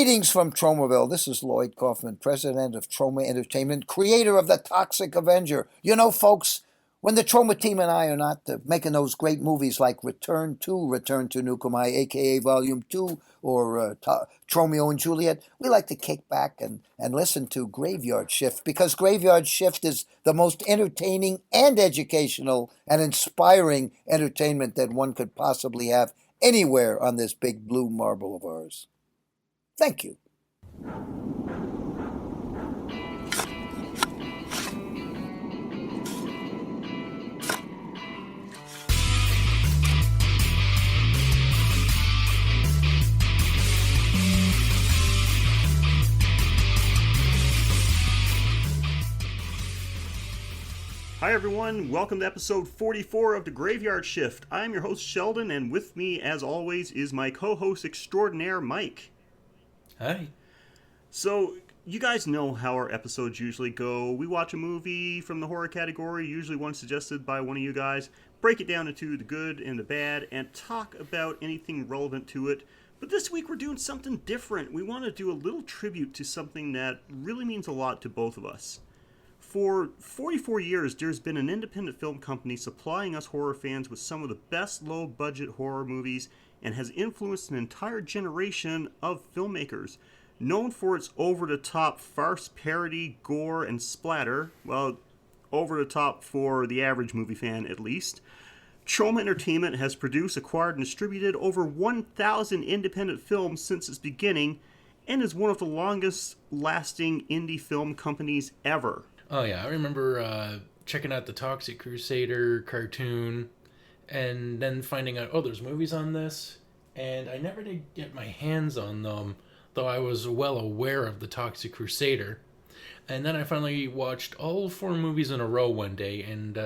Greetings from Tromaville. This is Lloyd Kaufman, president of Troma Entertainment, creator of the Toxic Avenger. You know, folks, when the Troma team and I are not making those great movies like Return to Nuke'em High, a.k.a. Volume 2, or Tromeo and Juliet, we like to kick back and listen to Graveyard Shift, because Graveyard Shift is the most entertaining and educational and inspiring entertainment that one could possibly have anywhere on this big blue marble of ours. Thank you. Hi everyone, welcome to episode 44 of the Graveyard Shift. I'm your host Sheldon, and with me as always is my co-host extraordinaire Mike. Hi. So, you guys know how our episodes usually go. We watch a movie from the horror category, usually one suggested by one of you guys, break it down into the good and the bad, and talk about anything relevant to it. But this week we're doing something different. We want to do a little tribute to something that really means a lot to both of us. For 44 years, there's been an independent film company supplying us horror fans with some of the best low-budget horror movies and has influenced an entire generation of filmmakers. Known for its over-the-top farce, parody, gore, and splatter, well, over-the-top for the average movie fan at least, Troma Entertainment has produced, acquired, and distributed over 1,000 independent films since its beginning and is one of the longest-lasting indie film companies ever. Oh yeah, I remember checking out the Toxic Crusader cartoon and then finding out, oh, there's movies on this, and I never did get my hands on them, though I was well aware of the Toxic Crusader. And then I finally watched all 4 movies in a row one day, and,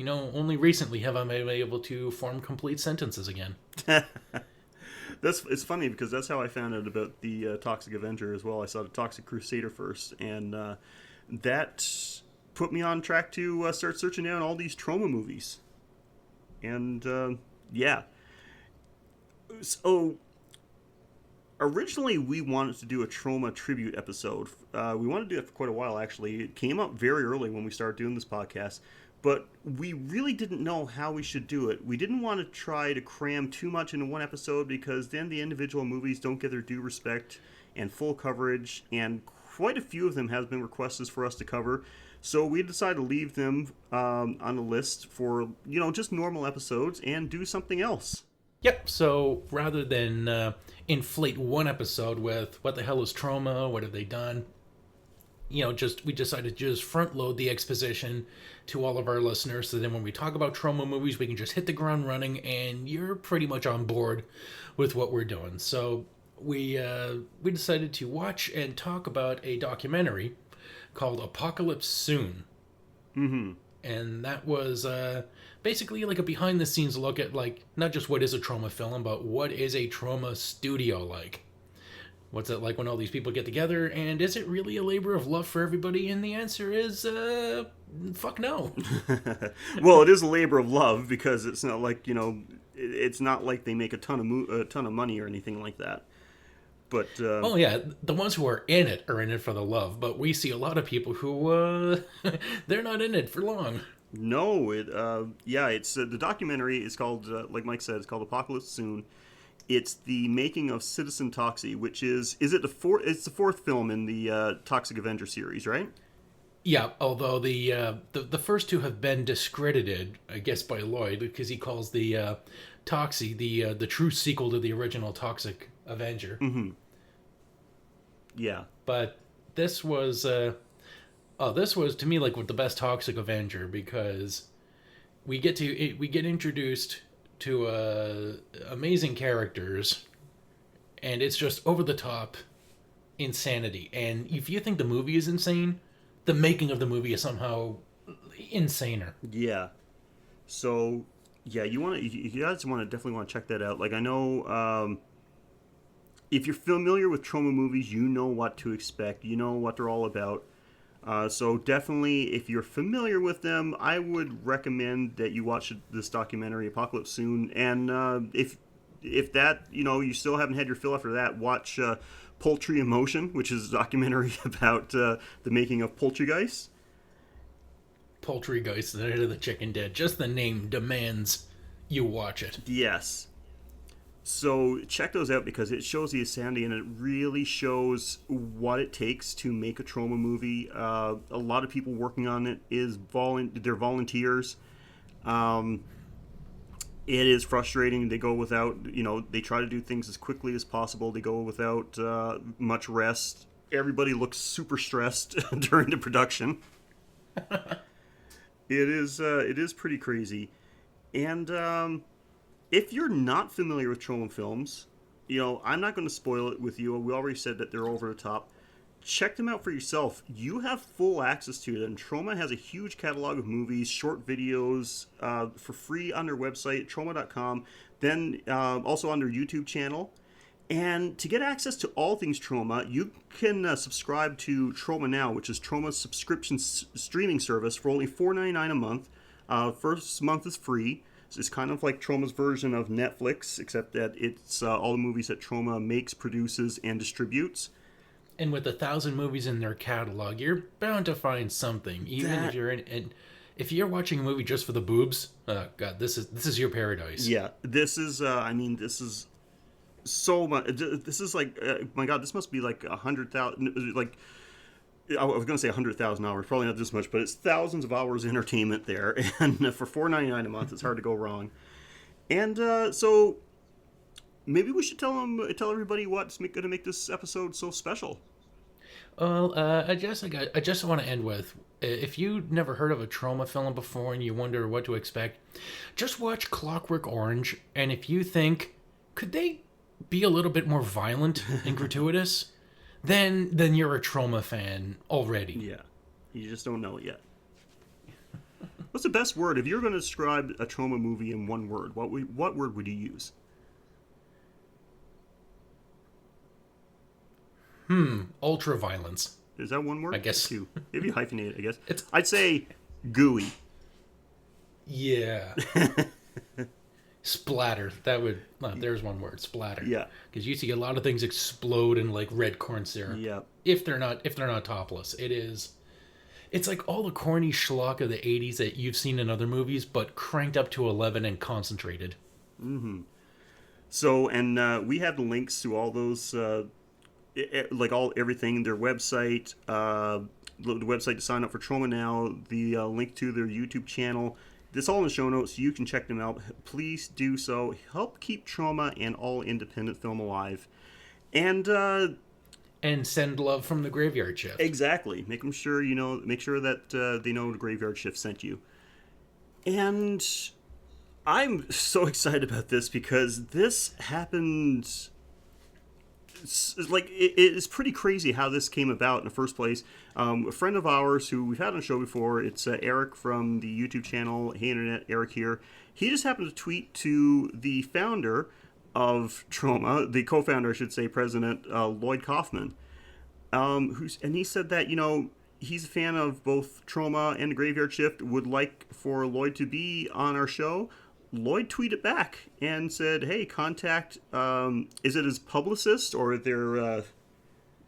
only recently have I been able to form complete sentences again. It's funny because that's how I found out about the Toxic Avenger as well. I saw the Toxic Crusader first, and that put me on track to start searching down all these Troma movies. And, yeah. So, originally we wanted to do a Troma tribute episode. We wanted to do it for quite a while, actually. It came up very early when we started doing this podcast. But we really didn't know how we should do it. We didn't want to try to cram too much into one episode, because then the individual movies don't get their due respect and full coverage, and quite a few of them have been requested for us to cover. So we decided to leave them on the list for, just normal episodes and do something else. Yep, so rather than inflate one episode with what the hell is Troma, what have they done, we decided to just front load the exposition to all of our listeners, so then when we talk about Troma movies, we can just hit the ground running and you're pretty much on board with what we're doing. So we decided to watch and talk about a documentary called Apocalypse Soon. Mm-hmm. And that was basically like a behind-the-scenes look at, like, not just what is a Troma film, but what is a Troma studio like. What's it like when all these people get together, and is it really a labor of love for everybody? And the answer is, fuck no. Well, it is a labor of love, because it's not like, it's not like they make a ton of money or anything like that. But oh yeah, the ones who are in it for the love, but we see a lot of people who they're not in it for long. No, it's the documentary is called, like Mike said, it's called Apocalypse Soon. It's the making of Citizen Toxie, which is it the fourth? It's the 4th film in the Toxic Avenger series, right? Yeah, although the first 2 have been discredited, I guess, by Lloyd, because he calls the Toxie the true sequel to the original Toxic Avenger. Mm-hmm. Yeah. But this was to me like the best Toxic Avenger, because we get introduced to amazing characters, and it's just over the top insanity. And if you think the movie is insane, the making of the movie is somehow insaner. Yeah. So yeah, you guys definitely want to check that out. Like, I know if you're familiar with Troma movies, you know what to expect. You know what they're all about. So definitely, if you're familiar with them, I would recommend that you watch this documentary, Apocalypse Soon. And if if that, you still haven't had your fill after that, watch Poultry Emotion, which is a documentary about the making of Poultrygeist. Poultrygeist, the Night of the Chicken Dead. Just the name demands you watch it. Yes. So check those out because it shows the insanity and it really shows what it takes to make a Troma movie. A lot of people working on it they're volunteers. It is frustrating. They go without, they try to do things as quickly as possible. They go without much rest. Everybody looks super stressed during the production. It is pretty crazy. And if you're not familiar with Troma films, I'm not going to spoil it with you. We already said that they're over the top. Check them out for yourself. You have full access to them. Troma has a huge catalog of movies, short videos for free on their website, troma.com. Then also on their YouTube channel. And to get access to all things Troma, you can subscribe to Troma Now, which is Troma's subscription streaming service for only $4.99 a month. First month is free. It's kind of like Troma's version of Netflix, except that it's all the movies that Troma makes, produces, and distributes. And with 1,000 movies in their catalog, you're bound to find something. Even if you're if you're watching a movie just for the boobs, God, this is your paradise. Yeah, this is. This is so much. This is like, my God, this must be like 100,000. Like, I was going to say 100,000 hours. Probably not this much, but it's thousands of hours of entertainment there. And for $4.99 a month, it's hard to go wrong. And so maybe we should tell everybody what's going to make this episode so special. Well, I just want to end with, if you've never heard of a Troma film before and you wonder what to expect, just watch Clockwork Orange. And if you think, could they be a little bit more violent and gratuitous, then you're a Troma fan already. Yeah, you just don't know it yet. What's the best word if you're going to describe a Troma movie in one word? What word would you use? Ultra violence. Is that one word? I guess. Two. Maybe hyphenate it, I guess. I'd say gooey. Yeah. Splatter. That would. There's one word. Splatter. Yeah. Because you see a lot of things explode in like red corn syrup. Yeah. If they're not topless, it is. It's like all the corny schlock of the 80s that you've seen in other movies, but cranked up to 11 and concentrated. Mm-hmm. So, and we have the links to all those, everything, their website, the website to sign up for Troma Now, the link to their YouTube channel. It's all in the show notes. You can check them out. Please do so. Help keep Troma and all independent film alive. And send love from the Graveyard Shift. Exactly. Make sure that they know the Graveyard Shift sent you. And I'm so excited about this because this happened. Like, it's pretty crazy how this came about in the first place. A friend of ours who we've had on the show before, it's Eric from the YouTube channel, Hey Internet, Eric here. He just happened to tweet to the founder of Troma, the co-founder, I should say, President Lloyd Kaufman, and he said that, he's a fan of both Troma and the Graveyard Shift, would like for Lloyd to be on our show. Lloyd tweeted back and said, hey, contact, is it his publicist or their...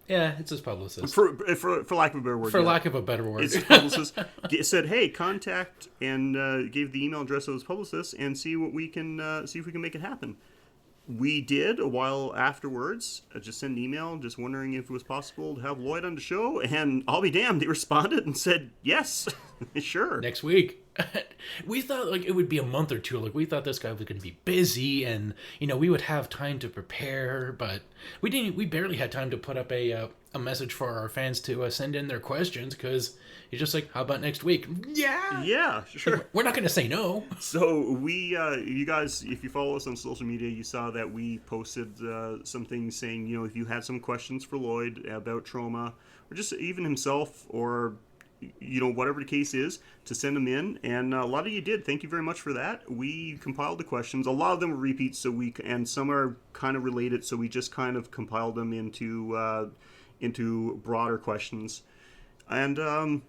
Yeah, it's his publicist. For lack of a better word. For lack of a better word. It's his publicist. Said, hey, contact, and gave the email address of his publicist and see if we can make it happen. We did a while afterwards. Just sent an email, just wondering if it was possible to have Lloyd on the show, and I'll be damned, they responded and said, yes, sure. Next week. We thought it would be a month or two. We thought this guy was going to be busy and, we would have time to prepare, but we didn't. We barely had time to put up a message for our fans to send in their questions because he's just like, how about next week? Yeah, sure. We're not going to say no. So we, you guys, if you follow us on social media, you saw that we posted something saying, if you had some questions for Lloyd about Troma or just even himself or whatever the case is, to send them in, and a lot of you did. Thank you very much for that. We compiled the questions. A lot of them were repeats, and some are kind of related, so we just kind of compiled them into broader questions. And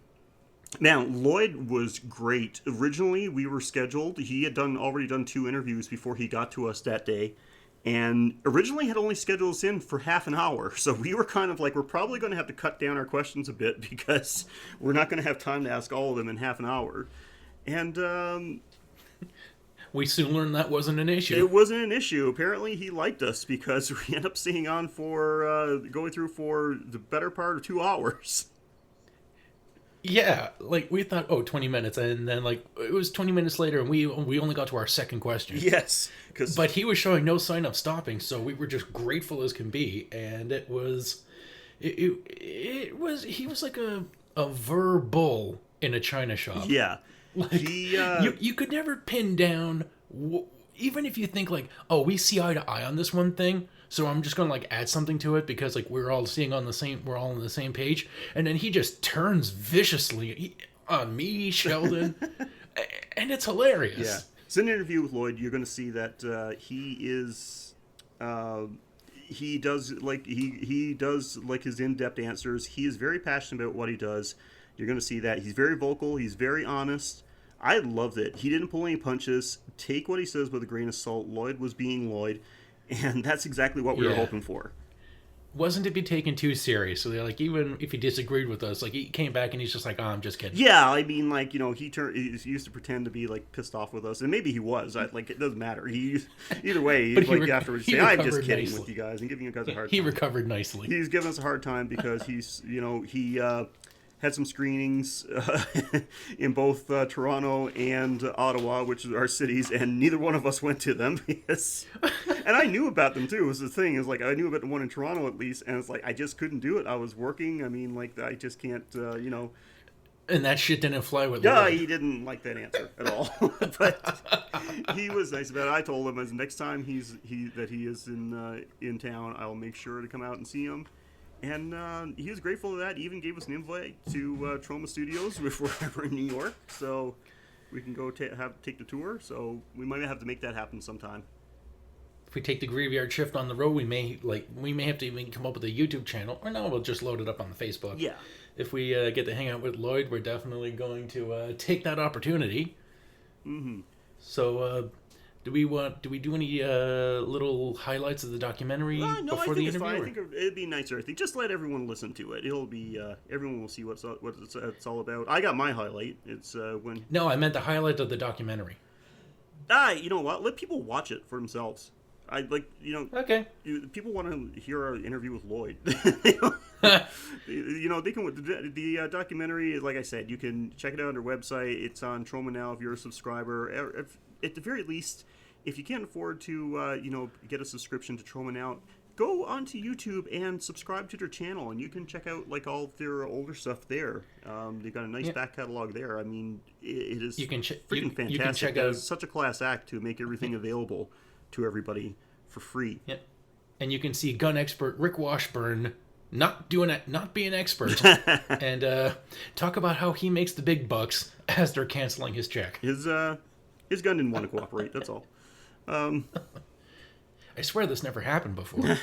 now Lloyd was great. Originally, we were scheduled. He had already done 2 interviews before he got to us that day, and originally had only scheduled us in for half an hour. So we were kind of like, we're probably going to have to cut down our questions a bit because we're not going to have time to ask all of them in half an hour. And we soon learned that wasn't an issue. it wasn't an issue. Apparently he liked us because we ended up staying on for, going through for the better part of 2 hours. Yeah, like we thought, 20 minutes, and then like it was 20 minutes later, and we only got to our second question. Yes, but he was showing no sign of stopping, so we were just grateful as can be, and it was he was like a verbal in a china shop. Yeah, like you could never pin down, even if you think like, oh, we see eye to eye on this one thing. So I'm just gonna like add something to it because like we're all on the same page, and then he just turns viciously on me, Sheldon, and it's hilarious. Yeah, it's an interview with Lloyd. You're gonna see that he does like his in-depth answers. He is very passionate about what he does. You're gonna see that he's very vocal. He's very honest. I loved it. He didn't pull any punches. Take what he says with a grain of salt. Lloyd was being Lloyd. And that's exactly what we were hoping for. Wasn't to be taken too serious. So they're like, even if he disagreed with us, like he came back and he's just like, oh, I'm just kidding. Yeah, I mean, like, he used to pretend to be like pissed off with us, and maybe he was. It doesn't matter. Either way, afterwards say, I'm just kidding with you guys and giving you guys a hard time. He recovered nicely. He's giving us a hard time because he had some screenings in both Toronto and Ottawa, which are our cities, and neither one of us went to them. And I knew about them, too. It was the thing. Is like, I knew about the one in Toronto, at least, and it's like, I just couldn't do it. I was working. I mean, like, I just can't, And that shit didn't fly with Yeah, Lloyd. he didn't like that answer at all. But he was nice about it. I told him, as next time he is in town, I'll make sure to come out and see him. And he was grateful for that. He even gave us an invite to Troma Studios if we're ever in New York, so we can go take the tour. So we might have to make that happen sometime. If we take the graveyard shift on the road, we may have to even come up with a YouTube channel, or no, we'll just load it up on the Facebook. Yeah. If we get to hang out with Lloyd, we're definitely going to take that opportunity. Mm-hmm. So, do we do any little highlights of the documentary before the interview? I think it'd be nicer. I think just let everyone listen to it. It'll be everyone will see what it's all about. I got my highlight. It's when. No, I meant the highlight of the documentary. You know what? Let people watch it for themselves. Okay. People want to hear our interview with Lloyd. They can. The documentary, like I said, you can check it out on their website. It's on Troma now if you're a subscriber. At the very least, if you can't afford to, get a subscription to Troma now, go onto YouTube and subscribe to their channel, and you can check out like all their older stuff there. They've got a nice back catalog there. I mean, it is freaking fantastic. You can check out. It's such a class act to make everything available to everybody for free. Yeah, and you can see gun expert Rick Washburn not being expert, and talk about how he makes the big bucks as they're canceling his check. His gun didn't want to cooperate. That's all. I swear this never happened before.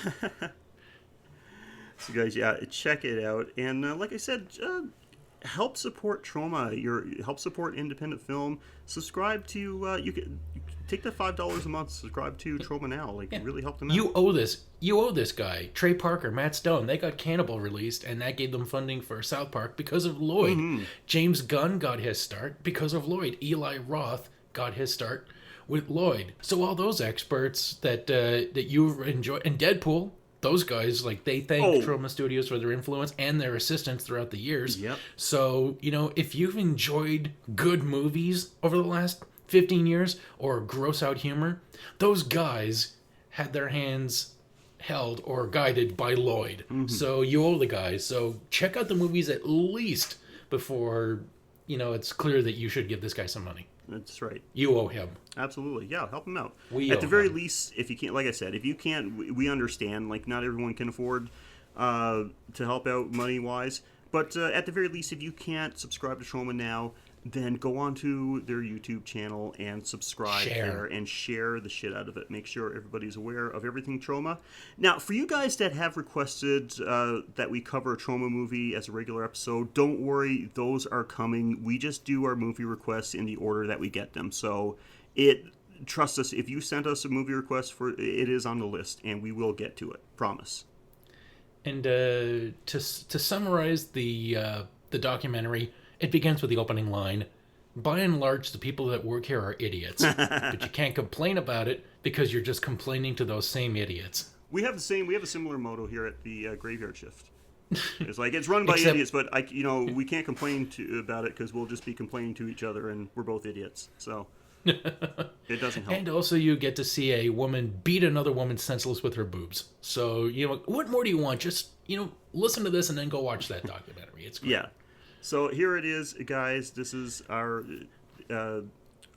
So guys, check it out, and like I said, help support Troma. Help support independent film. Subscribe to you can take the $5 a month. Subscribe to Troma now. Really help them out. You owe this guy, Trey Parker, Matt Stone. They got Cannibal released, and that gave them funding for South Park because of Lloyd. Mm-hmm. James Gunn got his start because of Lloyd. Eli Roth got his start with Lloyd. So all those experts that you've enjoyed, and Deadpool, those guys, they thank Troma Studios for their influence and their assistance throughout the years. Yep. So, if you've enjoyed good movies over the last 15 years or gross out humor, those guys had their hands held or guided by Lloyd. Mm-hmm. So you owe the guys. So check out the movies at least before, it's clear that you should give this guy some money. That's right. You owe him. Absolutely. Yeah, help him out. At the very least, if you can't, like I said, if you can't, we understand, not everyone can afford to help out money-wise. But at the very least, if you can't subscribe to Troma now, then go on to their YouTube channel and subscribe there and share the shit out of it. Make sure everybody's aware of everything Troma. Now, for you guys that have requested that we cover a Troma movie as a regular episode, don't worry, those are coming. We just do our movie requests in the order that we get them. So trust us, if you sent us a movie request, it is on the list, and we will get to it. Promise. And to summarize the documentary, it begins with the opening line. By and large, the people that work here are idiots, but you can't complain about it because you're just complaining to those same idiots. We have a similar motto here at the Graveyard Shift. It's like, it's run by Except, idiots, but we can't complain about it because we'll just be complaining to each other, and we're both idiots. So it doesn't help. And also, you get to see a woman beat another woman senseless with her boobs. So what more do you want? Just listen to this and then go watch that documentary. It's great. Yeah. So here it is, guys. This is our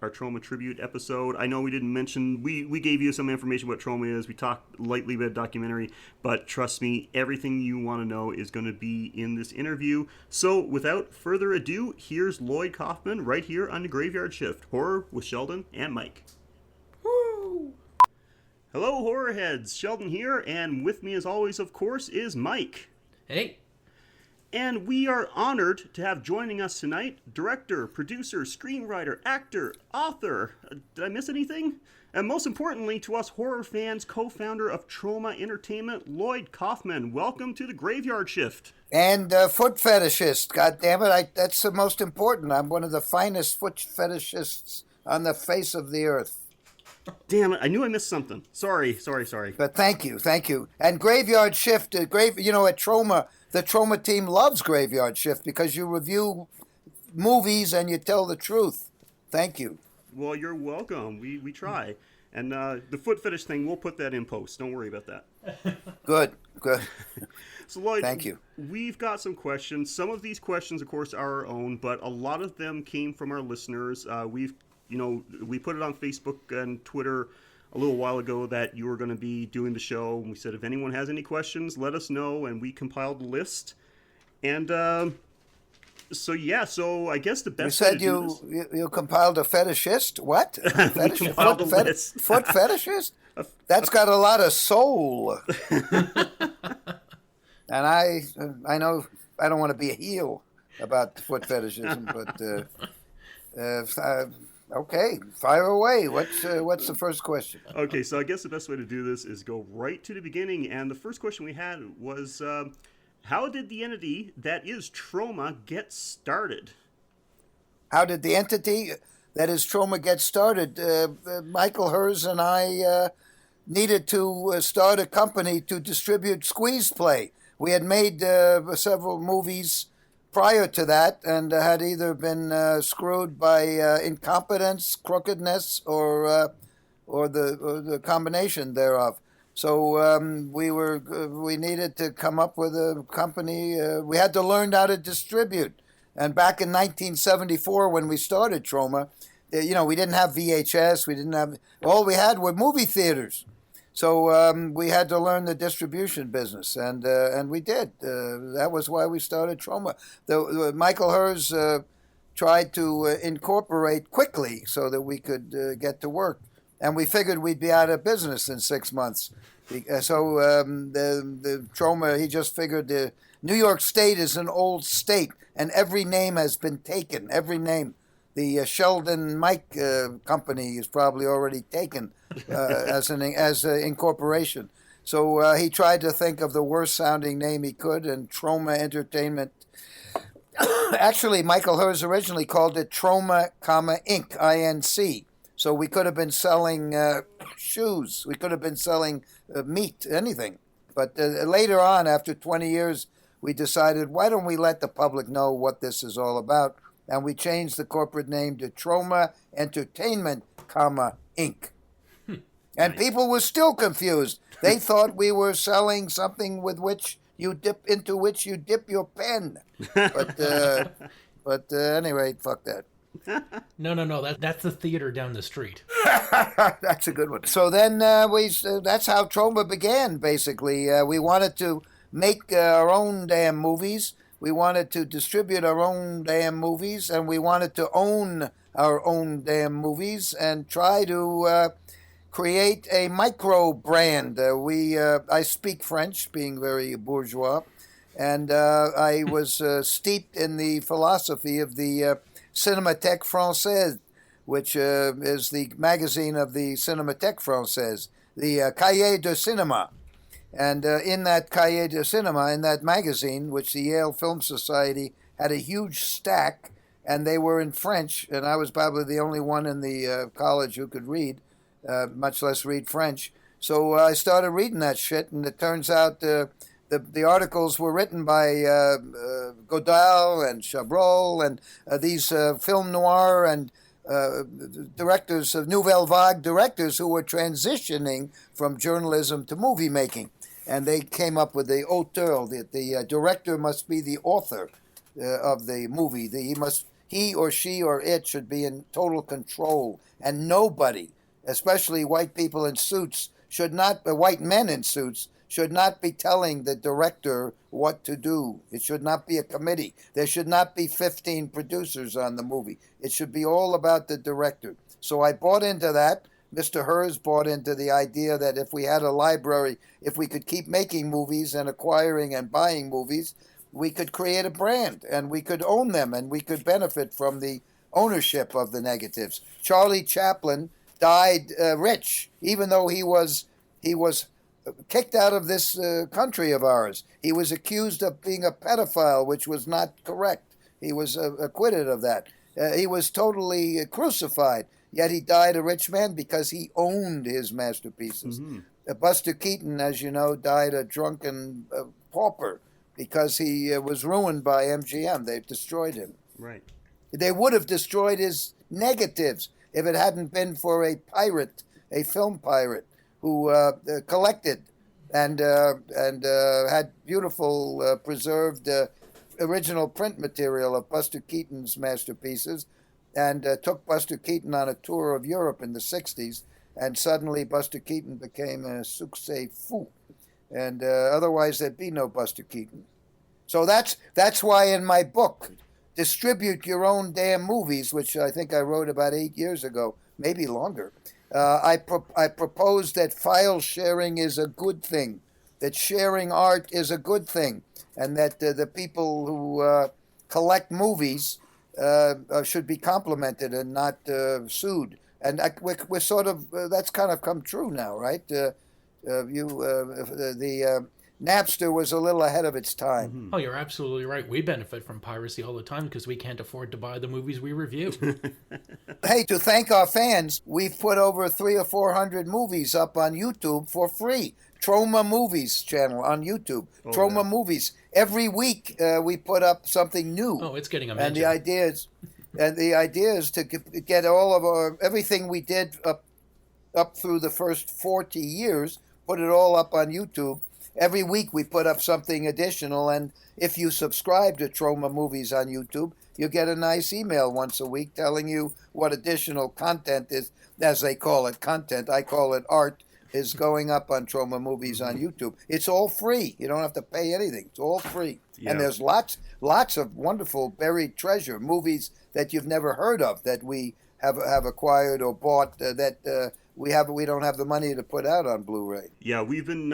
Troma tribute episode. I know we didn't mention, we gave you some information what Troma is. We talked lightly about documentary, but trust me, everything you want to know is going to be in this interview. So without further ado, here's Lloyd Kaufman right here on the Graveyard Shift, Horror with Sheldon and Mike. Woo! Hello, horror heads. Sheldon here, and with me as always, of course, is Mike. Hey. And we are honored to have joining us tonight director, producer, screenwriter, actor, author. Did I miss anything? And most importantly, to us horror fans, co-founder of Troma Entertainment, Lloyd Kaufman. Welcome to the Graveyard Shift. And foot fetishist. God damn it, that's the most important. I'm one of the finest foot fetishists on the face of the earth. Damn it, I knew I missed something. Sorry. But thank you. And Graveyard Shift, at Troma, the Troma team loves Graveyard Shift because you review movies and you tell the truth. Thank you. Well, you're welcome. We try. And the foot fetish thing, we'll put that in post. Don't worry about that. Good. So, Lloyd, thank you. We've got some questions. Some of these questions, of course, are our own, but a lot of them came from our listeners. We put it on Facebook and Twitter a little while ago that you were going to be doing the show. And we said, if anyone has any questions, let us know. And we compiled a list. And so I guess the best You said way to do you compiled a fetishist? What? We compiled a list. Foot fetishist? That's got a lot of soul. And I know I don't want to be a heel about foot fetishism, but okay, fire away. What's the first question? Okay, so I guess the best way to do this is go right to the beginning. And the first question we had was, how did the entity that is Troma get started? How did the entity that is Troma get started? Michael Hers and I needed to start a company to distribute Squeeze Play. We had made several movies prior to that and had either been screwed by incompetence, crookedness, or the combination thereof. So we needed to come up with a company. We had to learn how to distribute. And back in 1974, when we started Troma, we didn't have VHS. We didn't have, all we had were movie theaters. So we had to learn the distribution business, and we did. That was why we started Troma. Michael Hers tried to incorporate quickly so that we could get to work, and we figured we'd be out of business in 6 months. So the Troma, he just figured the New York State is an old state, and every name has been taken. Every name. The Sheldon and Mike company is probably already taken as an incorporation. So he tried to think of the worst sounding name he could, and Troma Entertainment. Actually, Michael Hers originally called it Troma, Inc. INC. So we could have been selling shoes. We could have been selling meat, anything. But later on, after 20 years, we decided, why don't we let the public know what this is all about? And we changed the corporate name to Troma Entertainment, Inc. And people were still confused. They thought we were selling something with which you dip your pen. But anyway, fuck that. No. That's the theater down the street. That's a good one. So then that's how Troma began, basically. We wanted to make our own damn movies. We wanted to distribute our own damn movies, and we wanted to own our own damn movies and try to create a micro brand. I speak French, being very bourgeois, and I was steeped in the philosophy of the Cinémathèque Française, which is the magazine of the Cinémathèque Française, the Cahiers de Cinéma. And in that Cahiers de Cinéma, in that magazine, which the Yale Film Society had a huge stack, and they were in French, and I was probably the only one in the college who could read, much less read French. So I started reading that shit, and it turns out the articles were written by Godard and Chabrol and these film noir and directors of Nouvelle Vague directors who were transitioning from journalism to movie making. And they came up with the auteur, the director must be the author of the movie. He or she or it should be in total control. And nobody, especially white people in suits, white men in suits, should not be telling the director what to do. It should not be a committee. There should not be 15 producers on the movie. It should be all about the director. So I bought into that. Mr. Hers bought into the idea that if we had a library, if we could keep making movies and acquiring and buying movies, we could create a brand and we could own them and we could benefit from the ownership of the negatives. Charlie Chaplin died rich, even though he was kicked out of this country of ours. He was accused of being a pedophile, which was not correct. He was acquitted of that. He was totally crucified, yet he died a rich man because he owned his masterpieces. Mm-hmm. Buster Keaton, as you know, died a drunken pauper because he was ruined by MGM. They destroyed him. Right. They would have destroyed his negatives if it hadn't been for a pirate, a film pirate, who collected and had beautiful preserved original print material of Buster Keaton's masterpieces, and took Buster Keaton on a tour of Europe in the 60s, and suddenly Buster Keaton became a succès fou, and otherwise there'd be no Buster Keaton. So that's why in my book, Distribute Your Own Damn Movies, which I think I wrote about 8 years ago, maybe longer, I propose that file sharing is a good thing, that sharing art is a good thing, and that the people who collect movies should be complimented and not sued. And we're sort of that's kind of come true now, right? Napster was a little ahead of its time. Mm-hmm. Oh, you're absolutely right. We benefit from piracy all the time because we can't afford to buy the movies we review. Hey, to thank our fans, we've put over 300 or 400 movies up on YouTube for free. Troma Movies channel on YouTube. Oh, Troma yeah. Movies. Every week we put up something new. Oh, it's getting a mention. And the idea is to get all of everything we did up through the first 40 years, put it all up on YouTube. Every week we put up something additional, and if you subscribe to Troma Movies on YouTube, you get a nice email once a week telling you what additional content is, as they call it, content. I call it art, is going up on Troma Movies on YouTube. It's all free. You don't have to pay anything. It's all free. Yeah. And there's lots of wonderful buried treasure, movies that you've never heard of that we have acquired or bought that we don't have the money to put out on Blu-ray. Yeah, we've been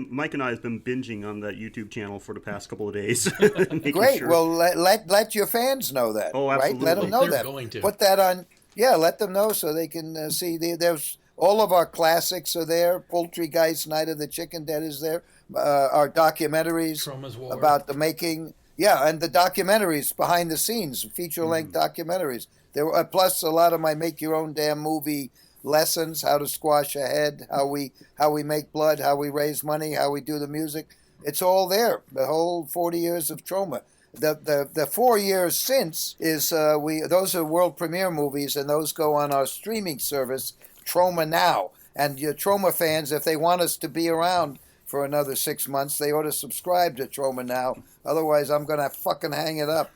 Mike and I have been binging on that YouTube channel for the past couple of days. Great. Sure. Well, let your fans know that. Oh, absolutely. Right? Let them know They're that. Going to. Put that on. Yeah, let them know so they can see. There's all of our classics are there. Poultrygeist, Night of the Chicken Dead is there. Our documentaries about the making. Yeah, and the documentaries behind the scenes, feature-length documentaries. There were plus a lot of my make your own damn movie lessons, how to squash a head, how we make blood, how we raise money, how we do the music. It's all there. The whole 40 years of Troma. The 4 years since is those are world premiere movies, and those go on our streaming service, Troma Now. And your Troma fans, if they want us to be around for another 6 months, they ought to subscribe to Troma Now. Otherwise, I'm gonna fucking hang it up.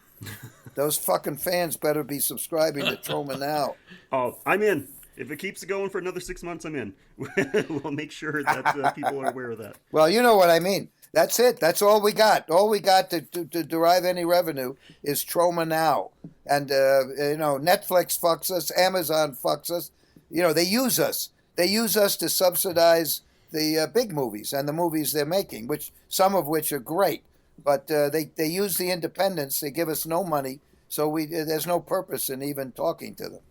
Those fucking fans better be subscribing to Troma Now. Oh, I'm in. If it keeps going for another 6 months, I'm in. We'll make sure that people are aware of that. Well, you know what I mean. That's it. That's all we got. All we got to derive any revenue is Troma Now. And, Netflix fucks us. Amazon fucks us. They use us. They use us to subsidize the big movies and the movies they're making, some of which are great. But they use the independents. They give us no money. So there's no purpose in even talking to them.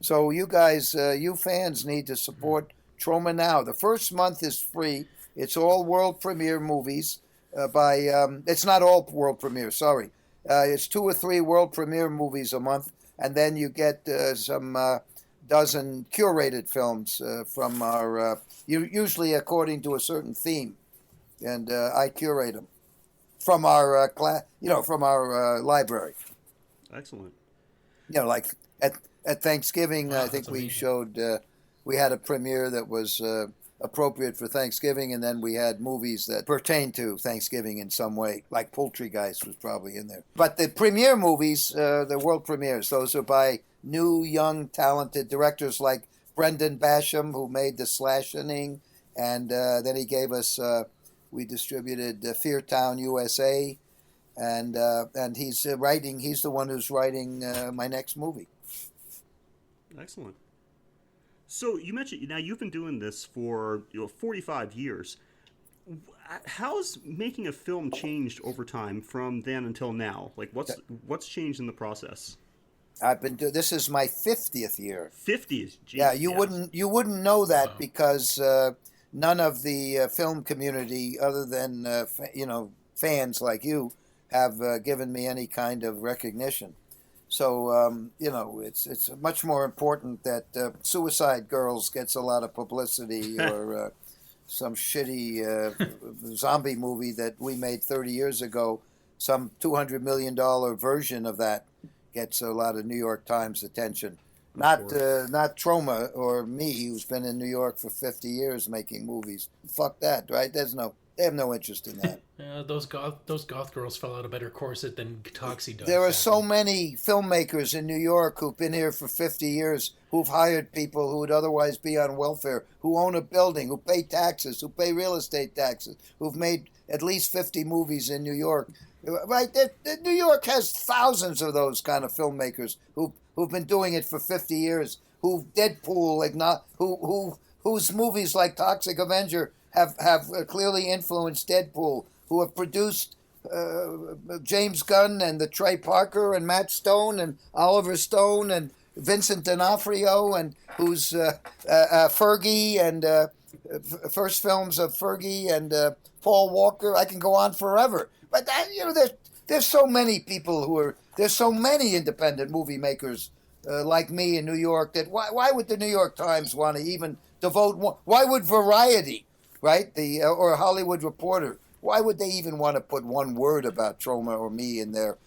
So you guys, you fans need to support Troma now. The first month is free. It's all world premiere movies it's not all world premiere, sorry. It's 2 or 3 world premiere movies a month, and then you get some dozen curated films from our, usually according to a certain theme, and I curate them from our from our library. Excellent. Like at Thanksgiving, I think that's we amazing. showed we had a premiere that was appropriate for Thanksgiving, and then we had movies that pertain to Thanksgiving in some way, like Poultrygeist was probably in there. But the premiere movies, the world premieres, those are by new, young, talented directors like Brendan Basham, who made The Slashing, and then he gave us, we distributed Fear Town, USA, and he's writing. He's the one who's writing my next movie. Excellent. So you mentioned now you've been doing this for 45 years. How's making a film changed over time from then until now? Like what's changed in the process? I've been this is my 50th year. 50s. Yeah, you wouldn't know that because none of the film community, other than fans like you, have given me any kind of recognition. So it's much more important that Suicide Girls gets a lot of publicity, or some shitty zombie movie that we made 30 years ago, some $200 million version of that gets a lot of New York Times attention. Not Troma or me, who's been in New York for 50 years making movies. Fuck that, right? They have no interest in that. Those goth girls fell out a better corset than Toxic does. There are so many filmmakers in New York who've been here for 50 years, who've hired people who would otherwise be on welfare, who own a building, who pay taxes, who pay real estate taxes, who've made at least 50 movies in New York. Right? New York has thousands of those kind of filmmakers who've been doing it for 50 years, whose movies like Toxic Avenger have clearly influenced Deadpool, who have produced James Gunn and the Trey Parker and Matt Stone and Oliver Stone and Vincent D'Onofrio, and who's Fergie and first films of Fergie and Paul Walker. I can go on forever. But there's so many people there's so many independent movie makers like me in New York that why would the New York Times want to even devote one? Why would Variety, right, or Hollywood Reporter, why would they even want to put one word about Troma or me in their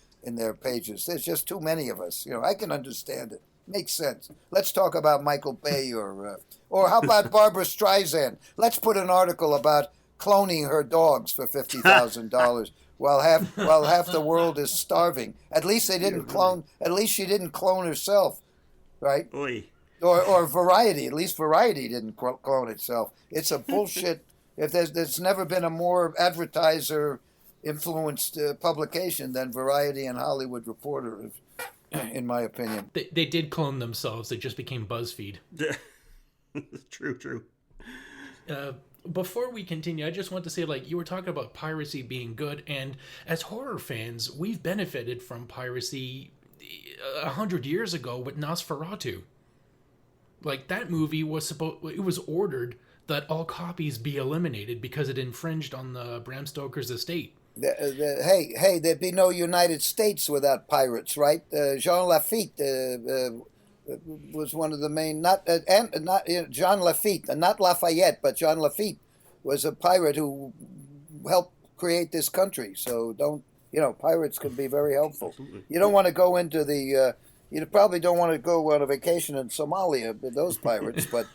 pages? There's just too many of us. I can understand it. Makes sense. Let's talk about Michael Bay or how about Barbara Streisand? Let's put an article about cloning her dogs for $50,000 while half the world is starving. At least they didn't clone. At least she didn't clone herself, right? Oy. Or Variety. At least Variety didn't clone itself. It's a bullshit. If there's never been a more advertiser-influenced publication than Variety and Hollywood Reporter, in my opinion. They did clone themselves. They just became BuzzFeed. True. Before we continue, I just want to say, you were talking about piracy being good, and as horror fans, we've benefited from piracy 100 years ago with Nosferatu. That movie it was ordered that all copies be eliminated because it infringed on the Bram Stoker's estate. Hey, there'd be no United States without pirates, right? Jean Lafitte was one of the main, Jean Lafitte, not Lafayette, but Jean Lafitte was a pirate who helped create this country. So pirates can be very helpful. Absolutely. You don't want to go into you probably don't want to go on a vacation in Somalia with those pirates, but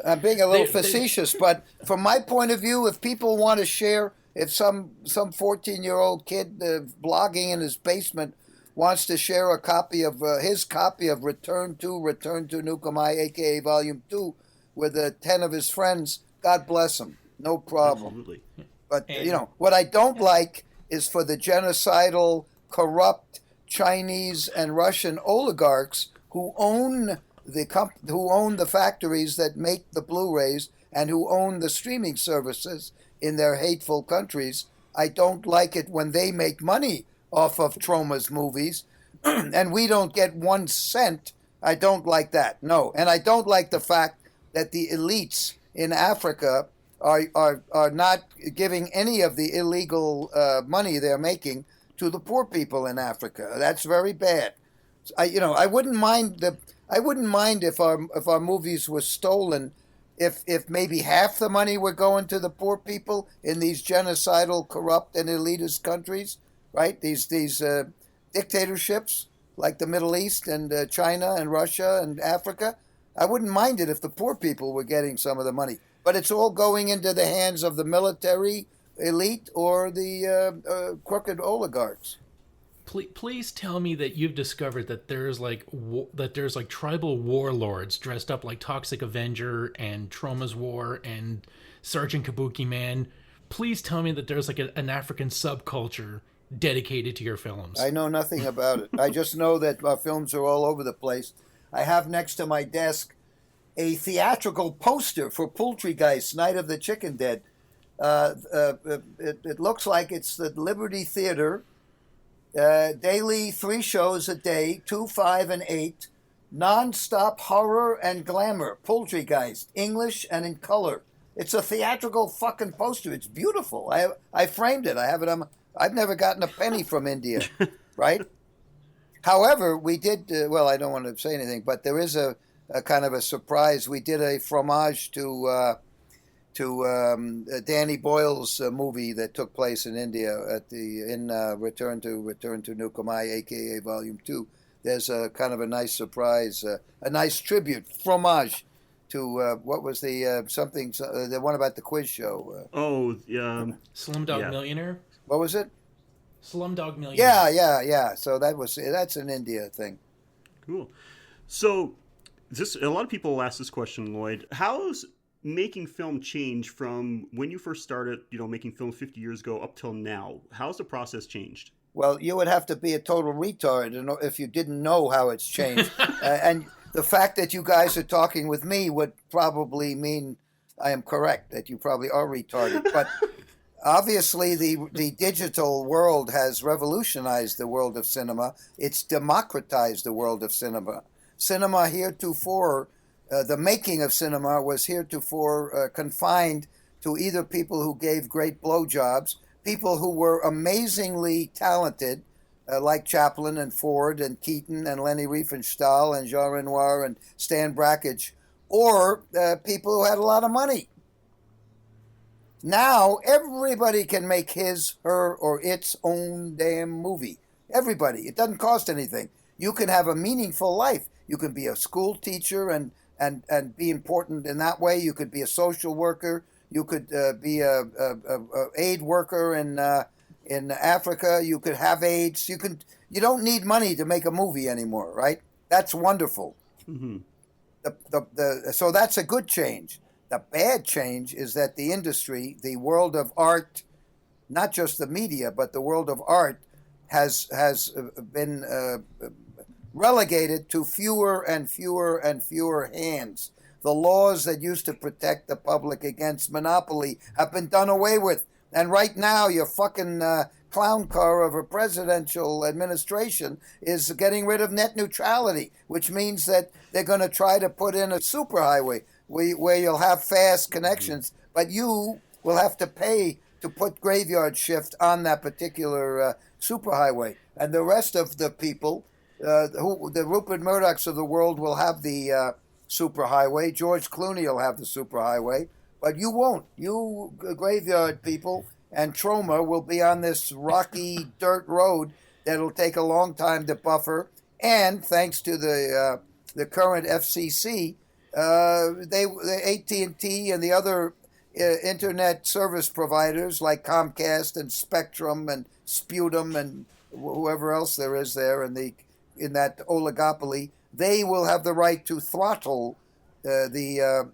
I'm being a little facetious. But from my point of view, if people want to share, if some 14-year-old kid blogging in his basement wants to share a copy of his copy of Return to Nuke'em High, a.k.a. Volume 2, with 10 of his friends, God bless him. No problem. Absolutely. But, what I don't like is for the genocidal, corrupt Chinese and Russian oligarchs who own the factories that make the Blu-rays and who own the streaming services in their hateful countries. I don't like it when they make money off of Troma's movies and we don't get 1 cent I don't like that. No, and I don't like the fact that the elites in Africa are not giving any of the illegal money they're making to the poor people in Africa. That's very bad. I wouldn't mind if our movies were stolen, if maybe half the money were going to the poor people in these genocidal, corrupt, and elitist countries, right? These dictatorships like the Middle East and China and Russia and Africa. I wouldn't mind it if the poor people were getting some of the money, but it's all going into the hands of the military elite or the crooked oligarchs. Please tell me that you've discovered that there's like tribal warlords dressed up like Toxic Avenger and Troma's War and Sergeant Kabuki Man. Please tell me that there's like an African subculture dedicated to your films. I know nothing about it. I just know that our films are all over the place. I have next to my desk a theatrical poster for Poultrygeist, Night of the Chicken Dead. It looks like it's the Liberty Theater. Daily 3 shows a day, 2, 5, and 8. Non-stop horror and glamour. Poultrygeist, English and in color. It's a theatrical fucking poster. It's beautiful. I framed it. I have it on. I've never gotten a penny from India, right? However, we did. I don't want to say anything, but there is a kind of a surprise. We did a fromage to Danny Boyle's movie that took place in India in Return to Nuke'em High, aka Volume 2. There's a kind of a nice surprise, a nice tribute fromage to what was the the one about the quiz show. Slumdog Millionaire. What was it? Slumdog Millionaire. Yeah. So that's an India thing. Cool. So a lot of people ask this question, Lloyd. How's making film change from when you first started, making film 50 years ago up till now? How's the process changed? Well, you would have to be a total retard if you didn't know how it's changed. And the fact that you guys are talking with me would probably mean I am correct, that you probably are retarded. But obviously, the digital world has revolutionized the world of cinema. It's democratized the world of cinema. Cinema heretofore, the making of cinema was heretofore confined to either people who gave great blowjobs, people who were amazingly talented, like Chaplin and Ford and Keaton and Leni Riefenstahl and Jean Renoir and Stan Brakhage, or people who had a lot of money. Now, everybody can make his, her, or its own damn movie. Everybody. It doesn't cost anything. You can have a meaningful life. You can be a school teacher and be important in that way. You could be a social worker. You could be a aid worker in Africa. You could have AIDS. You don't need money to make a movie anymore, right? That's wonderful. Mm-hmm. So that's a good change. The bad change is that the industry, the world of art, not just the media, but the world of art, has been relegated to fewer and fewer and fewer hands. The laws that used to protect the public against monopoly have been done away with. And right now, your fucking clown car of a presidential administration is getting rid of net neutrality, which means that they're going to try to put in a superhighway where you'll have fast connections, but you will have to pay to put graveyard shift on that particular superhighway. And the rest of the people, the Rupert Murdochs of the world, will have the superhighway. George Clooney will have the superhighway, but you won't. You graveyard people and Troma will be on this rocky dirt road that'll take a long time to buffer. And thanks to the current FCC, the AT&T and the other internet service providers like Comcast and Spectrum and Sputum and whoever else there is there in that oligopoly, they will have the right to throttle the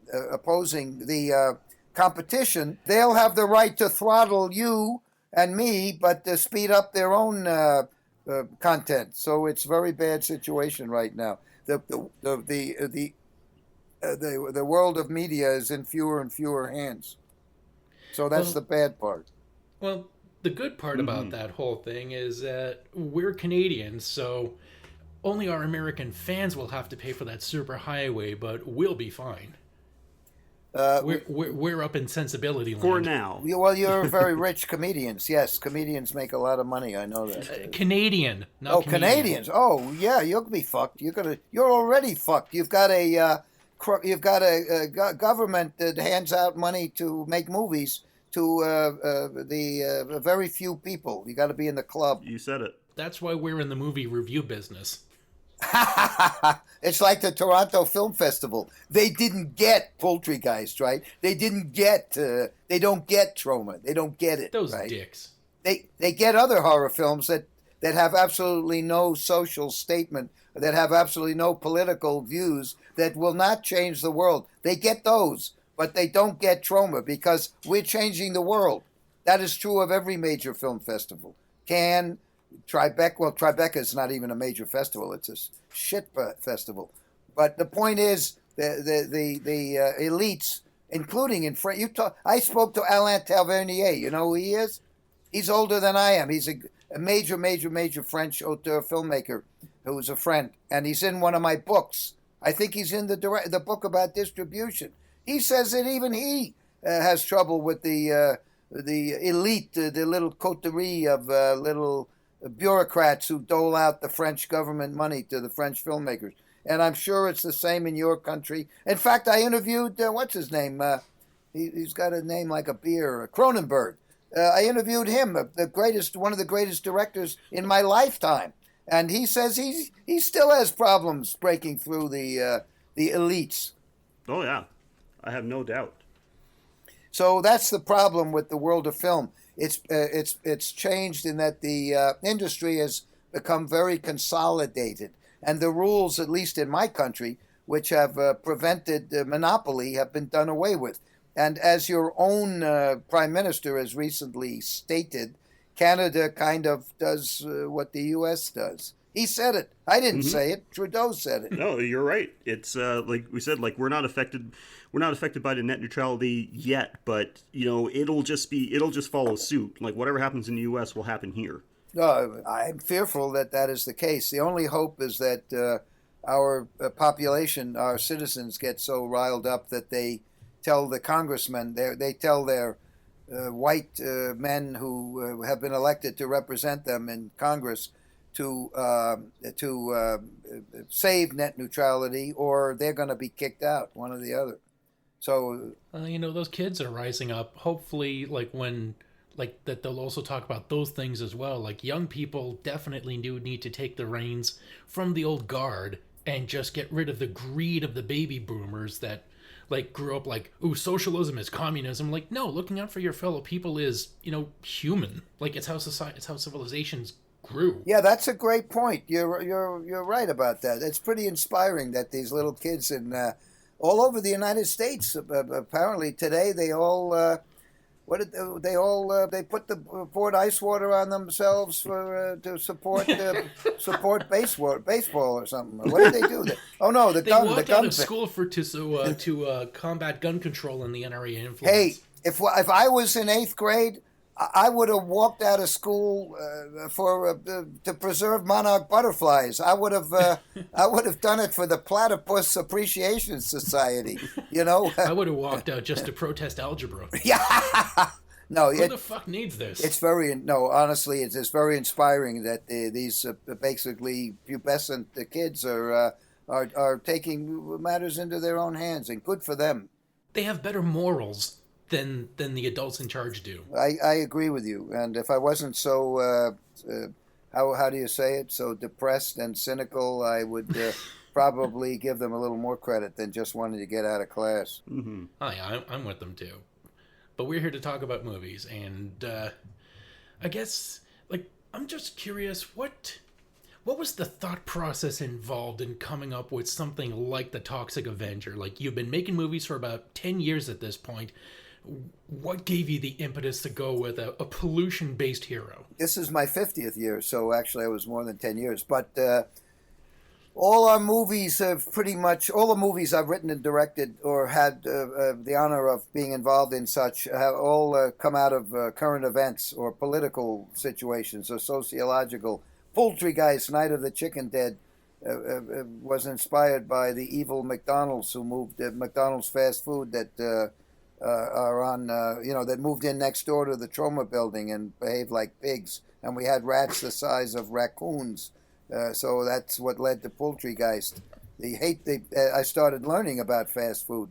competition. They'll have the right to throttle you and me, but to speed up their own content. So it's a very bad situation right now. The world of media is in fewer and fewer hands. So that's the bad part. Well, the good part about that whole thing is that we're Canadians, so only our American fans will have to pay for that superhighway, but we'll be fine. We're up in sensibility land. For now. You're very rich comedians. Yes, comedians make a lot of money. I know that. Canadian, not Canadian. Canadians. Oh, yeah, you'll be fucked. You're already fucked. You've got a government that hands out money to make movies to the very few people. You got to be in the club. You said it. That's why we're in the movie review business. It's like the Toronto Film Festival. They didn't get Poultrygeist, right? They didn't get. They don't get Troma. They don't get it. Those right? dicks. They get other horror films that have absolutely no social statement, that have absolutely no political views, that will not change the world. They get those, but they don't get Troma because we're changing the world. That is true of every major film festival. Cannes, Tribeca. Well, Tribeca is not even a major festival; it's a shit festival. But the point is, the elites, including in France. I spoke to Alain Tavernier. You know who he is? He's older than I am. He's a major French auteur filmmaker who's a friend, and he's in one of my books. I think he's in the book about distribution. He says that even he has trouble with the elite, the little coterie of little bureaucrats who dole out the French government money to the French filmmakers. And I'm sure it's the same in your country. In fact, I interviewed, what's his name? He's got a name like a beer, Cronenberg. I interviewed him, one of the greatest directors in my lifetime. And he says he still has problems breaking through the elites. Oh, yeah. I have no doubt. So that's the problem with the world of film. It's changed in that the industry has become very consolidated, and the rules, at least in my country, which have prevented monopoly, have been done away with. And as your own prime minister has recently stated, Canada kind of does what the U.S. does. He said it. I didn't say it. Trudeau said it. No, you're right. It's like we said, like we're not affected by the net neutrality yet, but it'll just follow suit. Like whatever happens in the U.S. will happen here. I'm fearful that is the case. The only hope is that our population, our citizens, get so riled up that they tell the congressmen, they tell their white men who have been elected to represent them in Congress to save net neutrality, or they're going to be kicked out, one or the other. So those kids are rising up. Hopefully, that they'll also talk about those things as well. Like young people definitely do need to take the reins from the old guard and just get rid of the greed of the baby boomers that grew up socialism is communism. Like, no, looking out for your fellow people is human. Like it's how civilizations grew. Yeah, that's a great point. You're right about that. It's pretty inspiring that these little kids in all over the United States, apparently today, they all they put poured ice water on themselves to support baseball or something. What did they do? Oh no, the gun. They walked the gun out of school to combat gun control and the NRA influence. Hey, if I was in 8th grade, I would have walked out of school to preserve monarch butterflies. I would have done it for the Platypus Appreciation Society. I would have walked out just to protest algebra. Yeah. No. Who the fuck needs this? It's honestly, it's very inspiring that these basically pubescent kids are taking matters into their own hands, and good for them. They have better morals than the adults in charge do. I agree with you, and if I wasn't so how do you say it, so depressed and cynical, I would probably give them a little more credit than just wanting to get out of class. Mm-hmm. I'm with them too, but we're here to talk about movies, and I guess I'm just curious, what was the thought process involved in coming up with something like the Toxic Avenger? Like, you've been making movies for about 10 years at this point. What gave you the impetus to go with a pollution-based hero? This is my 50th year, so actually I was more than 10 years. But all our movies have all the movies I've written and directed or had the honor of being involved in such have all come out of current events or political situations or sociological. Poultrygeist, Night of the Chicken Dead, was inspired by the evil McDonald's who moved McDonald's fast food that are on that moved in next door to the Troma building and behaved like pigs, and we had rats the size of raccoons. So that's what led to Poultrygeist. I started learning about fast food,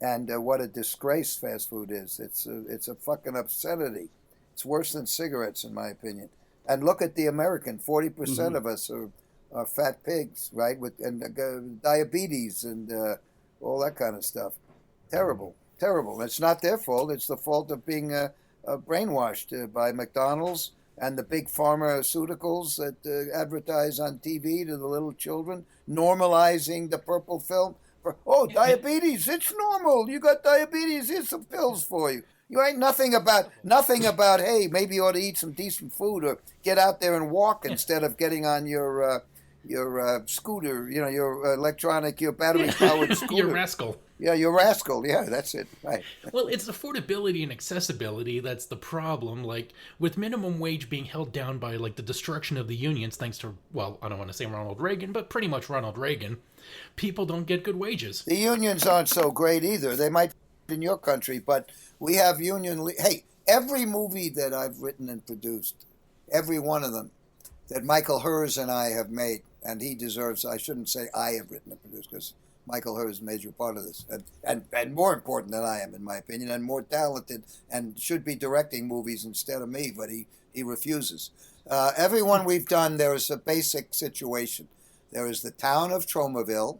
and what a disgrace fast food is. It's a fucking obscenity. It's worse than cigarettes, in my opinion. And look at the American. 40% of us are fat pigs, right? With diabetes and all that kind of stuff. Terrible, terrible. It's not their fault. It's the fault of being brainwashed by McDonald's and the big pharmaceuticals that advertise on TV to the little children, normalizing the purple film. Oh, diabetes, it's normal. You got diabetes, here's some pills for you. You ain't nothing about, hey, maybe you ought to eat some decent food or get out there and walk instead of getting on your scooter, your battery-powered scooter. Your rascal. Yeah, your rascal. Yeah, that's it. Right. Well, it's affordability and accessibility that's the problem. Like, with minimum wage being held down by, like, the destruction of the unions, thanks to, well, I don't want to say Ronald Reagan, but pretty much Ronald Reagan, people don't get good wages. The unions aren't so great either. They might be in your country, but we have hey, every movie that I've written and produced, every one of them, that Michael Hers and I have made, and he deserves, I shouldn't say I have written and produced, because Michael Hers is a major part of this, and more important than I am, in my opinion, and more talented, and should be directing movies instead of me, but he refuses. Everyone we've done, there is a basic situation. There is the town of Tromaville.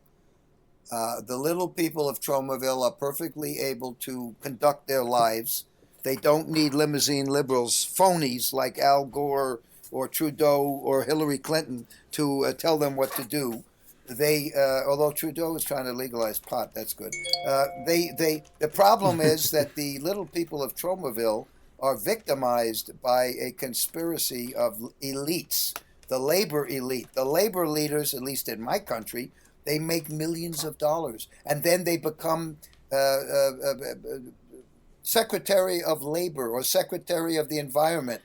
The little people of Tromaville are perfectly able to conduct their lives. They don't need limousine liberals, phonies like Al Gore or Trudeau or Hillary Clinton to tell them what to do. Although Trudeau is trying to legalize pot, that's good. The problem is that the little people of Tromaville are victimized by a conspiracy of elites, the labor elite. The labor leaders, at least in my country, they make millions of dollars, and then they become Secretary of Labor or Secretary of the Environment.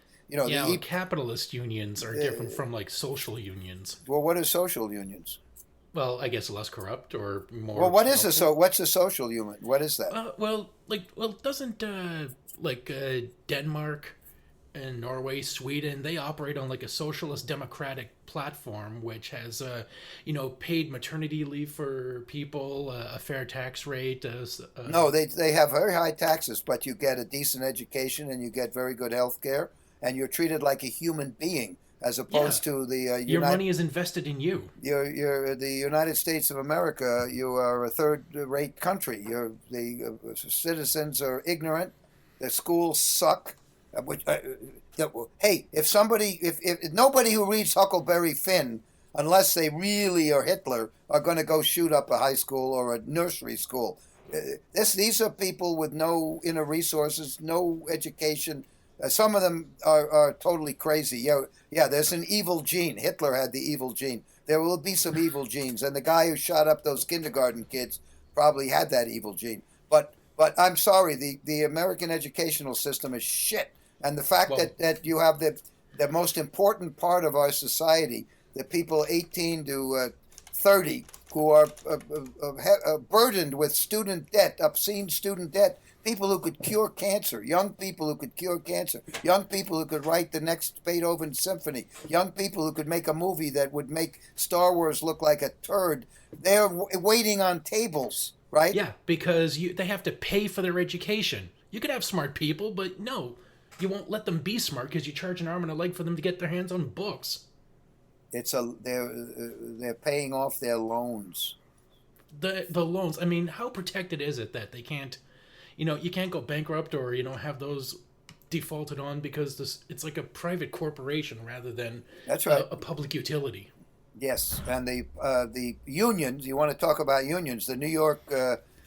Capitalist unions are different from, like, social unions. Well, what are social unions? Well, I guess less corrupt or more. Well, what's a social union? What is that? Doesn't Denmark and Norway, Sweden, they operate on, like, a socialist democratic platform, which has paid maternity leave for people, a fair tax rate. No, they have very high taxes, but you get a decent education and you get very good health care, and you're treated like a human being. As opposed to the your money is invested in you. You're the United States of America. You are a third-rate country. The citizens are ignorant. The schools suck. Hey, if nobody who reads Huckleberry Finn, unless they really are Hitler, are going to go shoot up a high school or a nursery school. These are people with no inner resources, no education. Some of them are totally crazy. Yeah, there's an evil gene. Hitler had the evil gene. There will be some evil genes, and the guy who shot up those kindergarten kids probably had that evil gene. But I'm sorry, the American educational system is shit. And the fact that you have the most important part of our society, the people 18 to 30 who are burdened with student debt, obscene student debt, people who could cure cancer, young people who could cure cancer, young people who could write the next Beethoven symphony, young people who could make a movie that would make Star Wars look like a turd. They're waiting on tables, right? Yeah, because they have to pay for their education. You could have smart people, but no, you won't let them be smart because you charge an arm and a leg for them to get their hands on books. They're paying off their loans. The loans. I mean, how protected is it that they can't? You can't go bankrupt or, have those defaulted on because it's like a private corporation rather than That's right. a public utility. Yes, and the unions, you want to talk about unions, the New York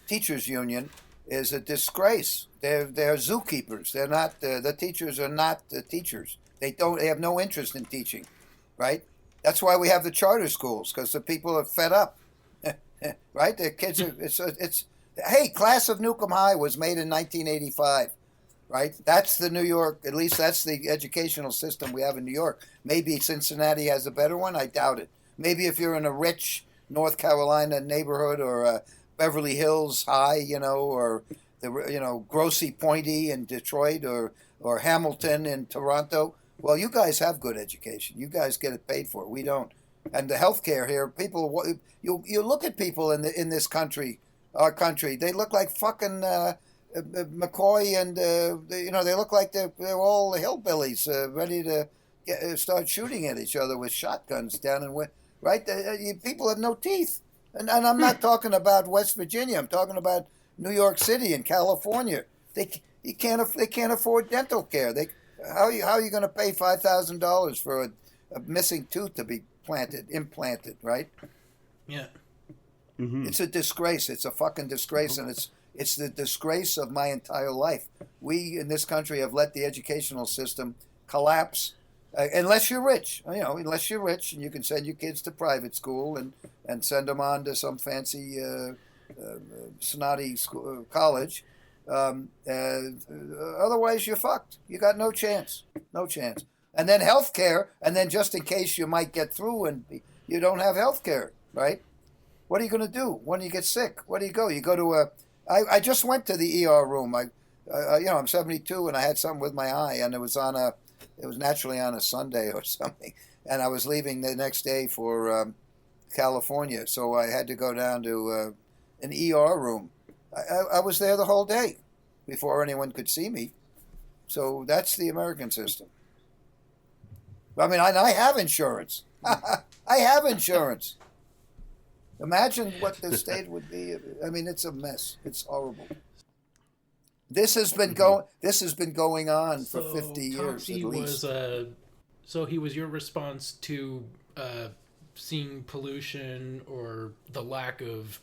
Teachers Union is a disgrace. They're zookeepers. They're not, the teachers are not teachers. They have no interest in teaching, right? That's why we have the charter schools, because the people are fed up, right? Their kids are, hey, Class of Nuke'em High was made in 1985, right? That's the New York, at least that's the educational system we have in New York. Maybe Cincinnati has a better one. I doubt it. Maybe if you're in a rich North Carolina neighborhood or Beverly Hills High, or the Grosse Pointe in Detroit or Hamilton in Toronto. Well, you guys have good education. You guys get it paid for. We don't. And the healthcare here, people, you look at people in this country, our country, they look like fucking McCoy, and they look like they're all hillbillies ready to start shooting at each other with shotguns down in right. People have no teeth, and I'm not talking about West Virginia. I'm talking about New York City and California. They can't afford dental care. How are you going to pay $5,000 for a missing tooth to be implanted, right? Yeah. Mm-hmm. It's a disgrace. It's a fucking disgrace, and it's the disgrace of my entire life. We in this country have let the educational system collapse. Unless you're rich, unless you're rich and you can send your kids to private school and send them on to some fancy snotty college. Otherwise, you're fucked. You got no chance. No chance. And then health care, and then just in case you might get through and you don't have health care, right? What are you going to do when you get sick? Where do you go? You go to I just went to the ER room. I'm 72 and I had something with my eye, and it was naturally on a Sunday or something, and I was leaving the next day for California, so I had to go down to an ER room. I was there the whole day before anyone could see me. So that's the American system. I mean, I have insurance. I have insurance. Imagine what the state would be. I mean, it's a mess. It's horrible. This has been going on for 50 years at least. So he was your response to seeing pollution or the lack of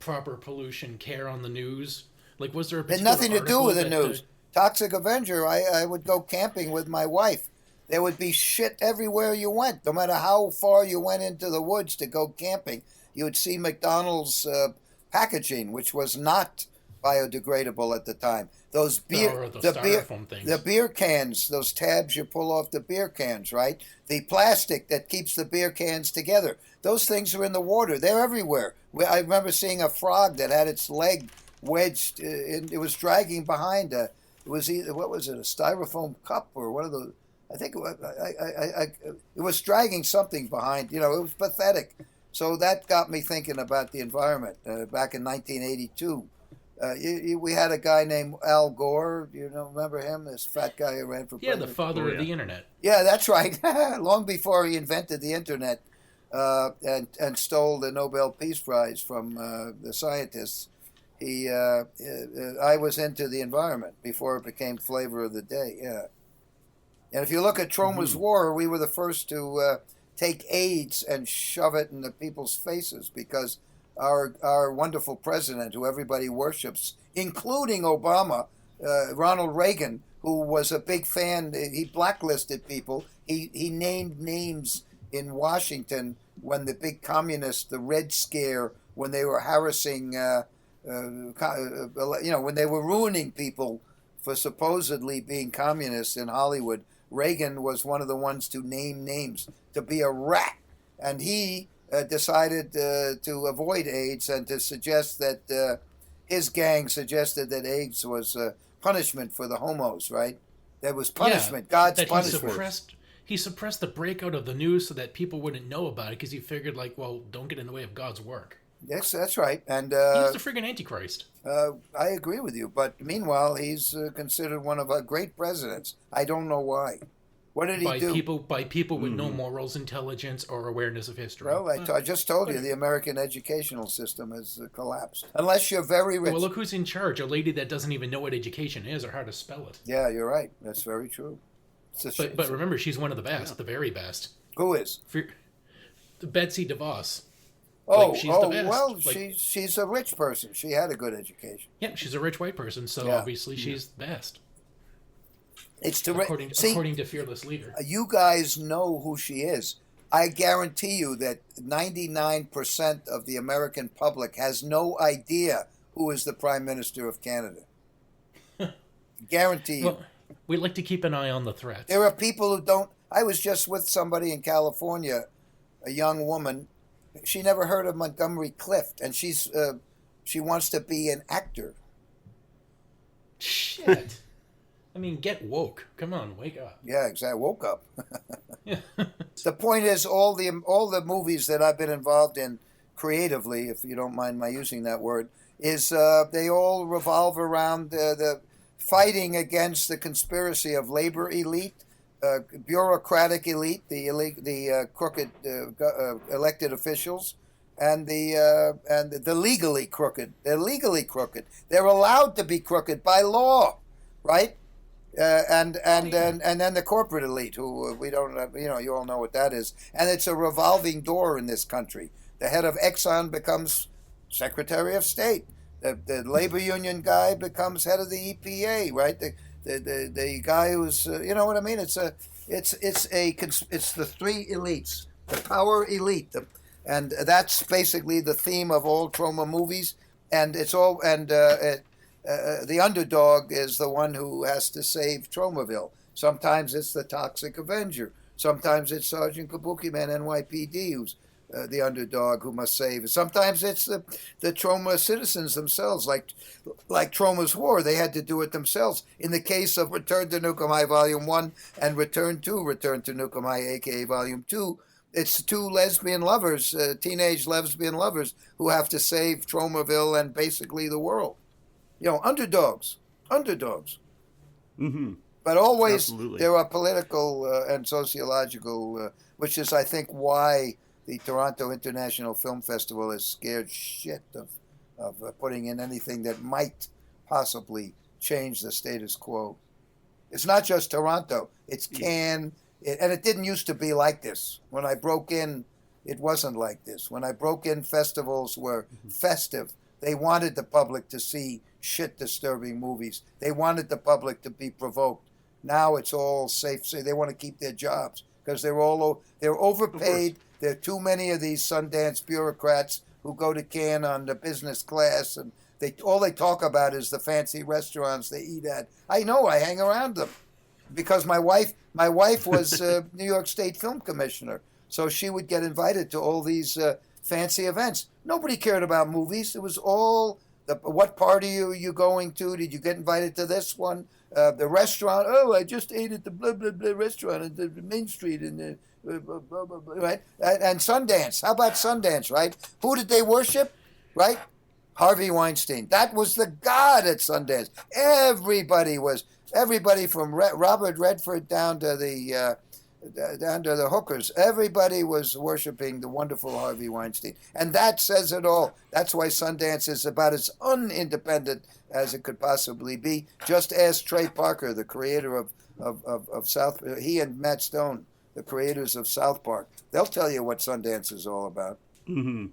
proper pollution care on the news? Like, was there a had nothing to do with the article news? Toxic Avenger, I would go camping with my wife. There would be shit everywhere you went. No matter how far you went into the woods to go camping, you would see McDonald's packaging, which was not biodegradable at the time. Those the beer cans, those tabs you pull off the beer cans, right? The plastic that keeps the beer cans together. Those things are in the water. They're everywhere. I remember seeing a frog that had its leg wedged. It was dragging behind it was either, what was it, a styrofoam cup or one of those. I think it was dragging something behind. It was pathetic. So that got me thinking about the environment. Back in 1982, we had a guy named Al Gore. Remember him? This fat guy who ran for president. Yeah, the father of the internet. Yeah, that's right. Long before he invented the internet and stole the Nobel Peace Prize from the scientists. I was into the environment before it became flavor of the day. Yeah. And if you look at Troma's War, we were the first to take AIDS and shove it in the people's faces because our wonderful president, who everybody worships, including Obama, Ronald Reagan, who was a big fan, he blacklisted people. He named names in Washington when the big communists, the Red Scare, when they were harassing, when they were ruining people for supposedly being communists in Hollywood. Reagan was one of the ones to name names, to be a rat. And he decided to avoid AIDS and to suggest that his gang suggested that AIDS was punishment for the homos, right? There was punishment, God's punishment. He suppressed the breakout of the news so that people wouldn't know about it because he figured, don't get in the way of God's work. Yes, that's right. And he was the friggin' Antichrist. I agree with you. But meanwhile, he's considered one of our great presidents. I don't know why. What did he do? By people with no morals, intelligence, or awareness of history. Well, I just told you, the American educational system has collapsed. Unless you're very rich. Well, look who's in charge. A lady that doesn't even know what education is or how to spell it. Yeah, you're right. That's very true. But remember, she's one of the best, the very best. Who is? Betsy DeVos. She's the best. Well, she's a rich person. She had a good education. Yeah, she's a rich white person, so obviously she's the best. It's according to Fearless Leader. You guys know who she is. I guarantee you that 99% of the American public has no idea who is the Prime Minister of Canada. Guarantee you. Well, we like to keep an eye on the threats. There are people who don't. I was just with somebody in California a young woman. She never heard of Montgomery Clift, and she wants to be an actor. Shit. I mean, get woke. Come on, wake up. Yeah, exactly. Woke up. Yeah. The point is, all the movies that I've been involved in creatively, if you don't mind my using that word, is they all revolve around the fighting against the conspiracy of labor elite, bureaucratic elite, the crooked elected officials, and the legally crooked. They're legally crooked. They're allowed to be crooked by law, right? And then the corporate elite, who we don't, you all know what that is. And it's a revolving door in this country. The head of Exxon becomes Secretary of State. The labor union guy becomes head of the EPA, right? The guy who's, you know what I mean? It's the three elites, the power elite, and that's basically the theme of all Troma movies. And it's all the underdog is the one who has to save Tromaville. Sometimes it's the Toxic Avenger. Sometimes it's Sergeant Kabuki Man, NYPD, who's the underdog who must save. Sometimes it's the Troma citizens themselves, like Troma's War. They had to do it themselves. In the case of Return to Nuke'em High Volume 1 and Return to Nuke'em High, a.k.a. Volume 2, it's two lesbian lovers, teenage lesbian lovers, who have to save Tromaville and basically the world. Underdogs. Mm-hmm. But always Absolutely. There are political and sociological, which is, I think, why the Toronto International Film Festival is scared shit of putting in anything that might possibly change the status quo. It's not just Toronto. It's Cannes. And it didn't used to be like this. When I broke in, it wasn't like this. When I broke in, festivals were festive. They wanted the public to see shit-disturbing movies. They wanted the public to be provoked. Now it's all safe. They want to keep their jobs because they're overpaid. There are too many of these Sundance bureaucrats who go to Cannes on the business class, and all they talk about is the fancy restaurants they eat at. I know. I hang around them because my wife was New York State Film Commissioner, so she would get invited to all these fancy events. Nobody cared about movies. It was all what party are you going to? Did you get invited to this one? The restaurant. Oh, I just ate at the blah blah blah restaurant at the Main Street in the blah, blah, blah, blah, right? And Sundance. How about Sundance? Right? Who did they worship? Right? Harvey Weinstein. That was the god at Sundance. Everybody from Robert Redford down to the hookers. Everybody was worshiping the wonderful Harvey Weinstein. And that says it all. That's why Sundance is about as unindependent as it could possibly be. Just ask Trey Parker, the creator of South, he and Matt Stone, the creators of South Park. They'll tell you what Sundance is all about. Mm-hmm.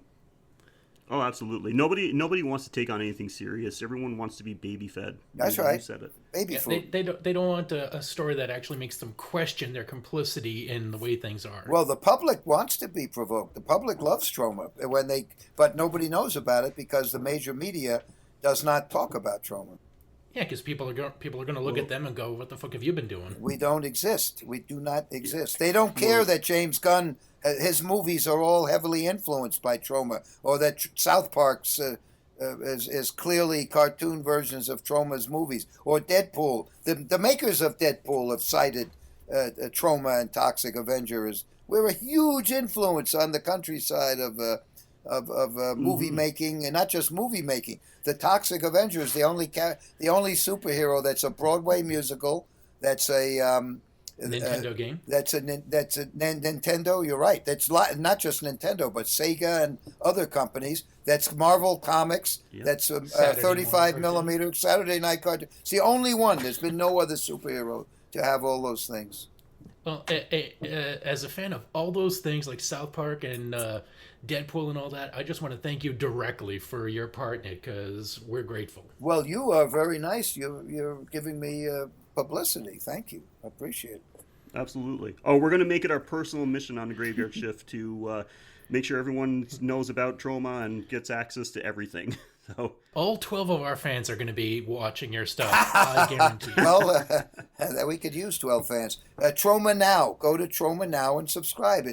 Oh, absolutely. Nobody wants to take on anything serious. Everyone wants to be baby-fed. That's right. You said it. Baby food. They don't want a story that actually makes them question their complicity in the way things are. Well, the public wants to be provoked. The public loves Troma, but nobody knows about it because the major media does not talk about Troma. Yeah, because people are going to look at them and go, "What the fuck have you been doing?" We don't exist. We do not exist. They don't care that James Gunn, his movies are all heavily influenced by Troma, or that South Park's is clearly cartoon versions of Troma's movies, or Deadpool. The makers of Deadpool have cited Troma and Toxic Avenger we're a huge influence on the countryside of movie making, and not just movie making. The Toxic Avenger is the only superhero that's a Broadway musical. That's a Nintendo game. That's a Nintendo. You're right. That's not just Nintendo, but Sega and other companies. That's Marvel Comics. Yep. That's 35 millimeter Saturday night cartoon. It's the only one. There's been no other superhero to have all those things. Well, as a fan of all those things like South Park and Deadpool and all that, I just want to thank you directly for your part in it because we're grateful. Well, you are very nice. You're giving me publicity. Thank you. I appreciate it. Absolutely. Oh, we're going to make it our personal mission on the Graveyard Shift to make sure everyone knows about Troma and gets access to everything. So all 12 of our fans are going to be watching your stuff. I guarantee. Well, we could use 12 fans. Troma Now. Go to Troma Now and subscribe.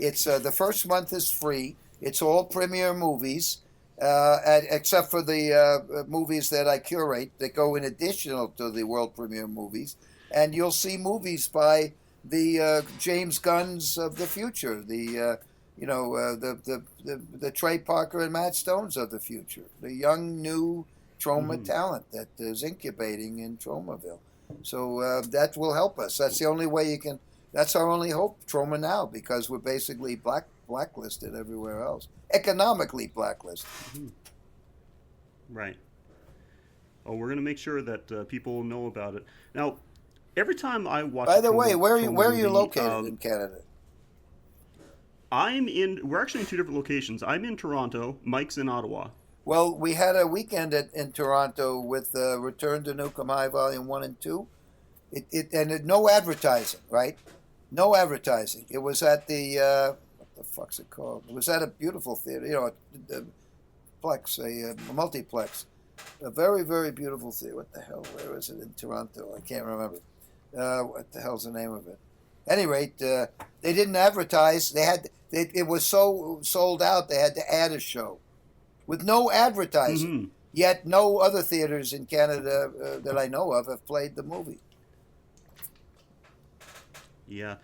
It's the first month is free. It's all premiere movies, except for the movies that I curate that go in additional to the world premiere movies. And you'll see movies by the James Gunns of the future, the Trey Parker and Matt Stones of the future, the young new Troma talent that is incubating in Tromaville. So that will help us. That's the only way you can. That's our only hope, Troma now, because we're basically blacklisted everywhere else, economically blacklisted. Right. Oh, we're going to make sure that people know about it. Now, every time I watch. By the way, where are you located in Canada? We're actually in two different locations. I'm in Toronto. Mike's in Ottawa. Well, we had a weekend in Toronto with Return to Nuke'em High Volume 1 and 2. No advertising, right? No advertising. It was at the, what the fuck's it called? It was at a beautiful theater, a plex, a multiplex. A very, very beautiful theater. What the hell? Where is it in Toronto? I can't remember. What the hell's the name of it? At any rate, they didn't advertise. It was so sold out, they had to add a show with no advertising. Yet no other theaters in Canada that I know of have played the movie. Yeah.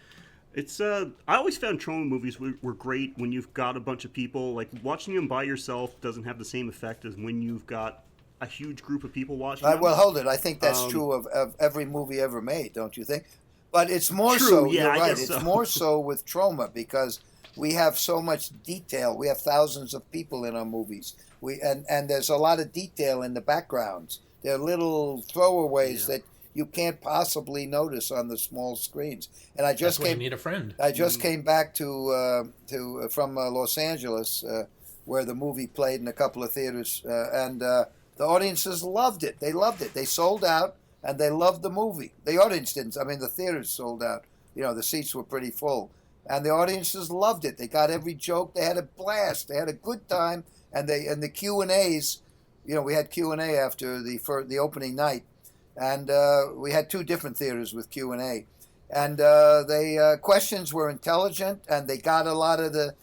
It's I always found Troma movies were great when you've got a bunch of people. Like, watching them by yourself doesn't have the same effect as when you've got a huge group of people watching them. Well, hold it. I think that's true of every movie ever made, don't you think? But it's more true, so, yeah, you're I right, guess it's so. more so with Troma because we have so much detail. We have thousands of people in our movies. And there's a lot of detail in the backgrounds. There are little throwaways that you can't possibly notice on the small screens. And That's why you need a friend. I just came back from Los Angeles, where the movie played in a couple of theaters, and the audiences loved it. They loved it. They sold out, and they loved the movie. The audience didn't. I mean, the theaters sold out. The seats were pretty full, and the audiences loved it. They got every joke. They had a blast. They had a good time, and the Q&As. We had Q&A after the opening night. And we had two different theaters with Q&A. And the questions were intelligent, and they got a lot of the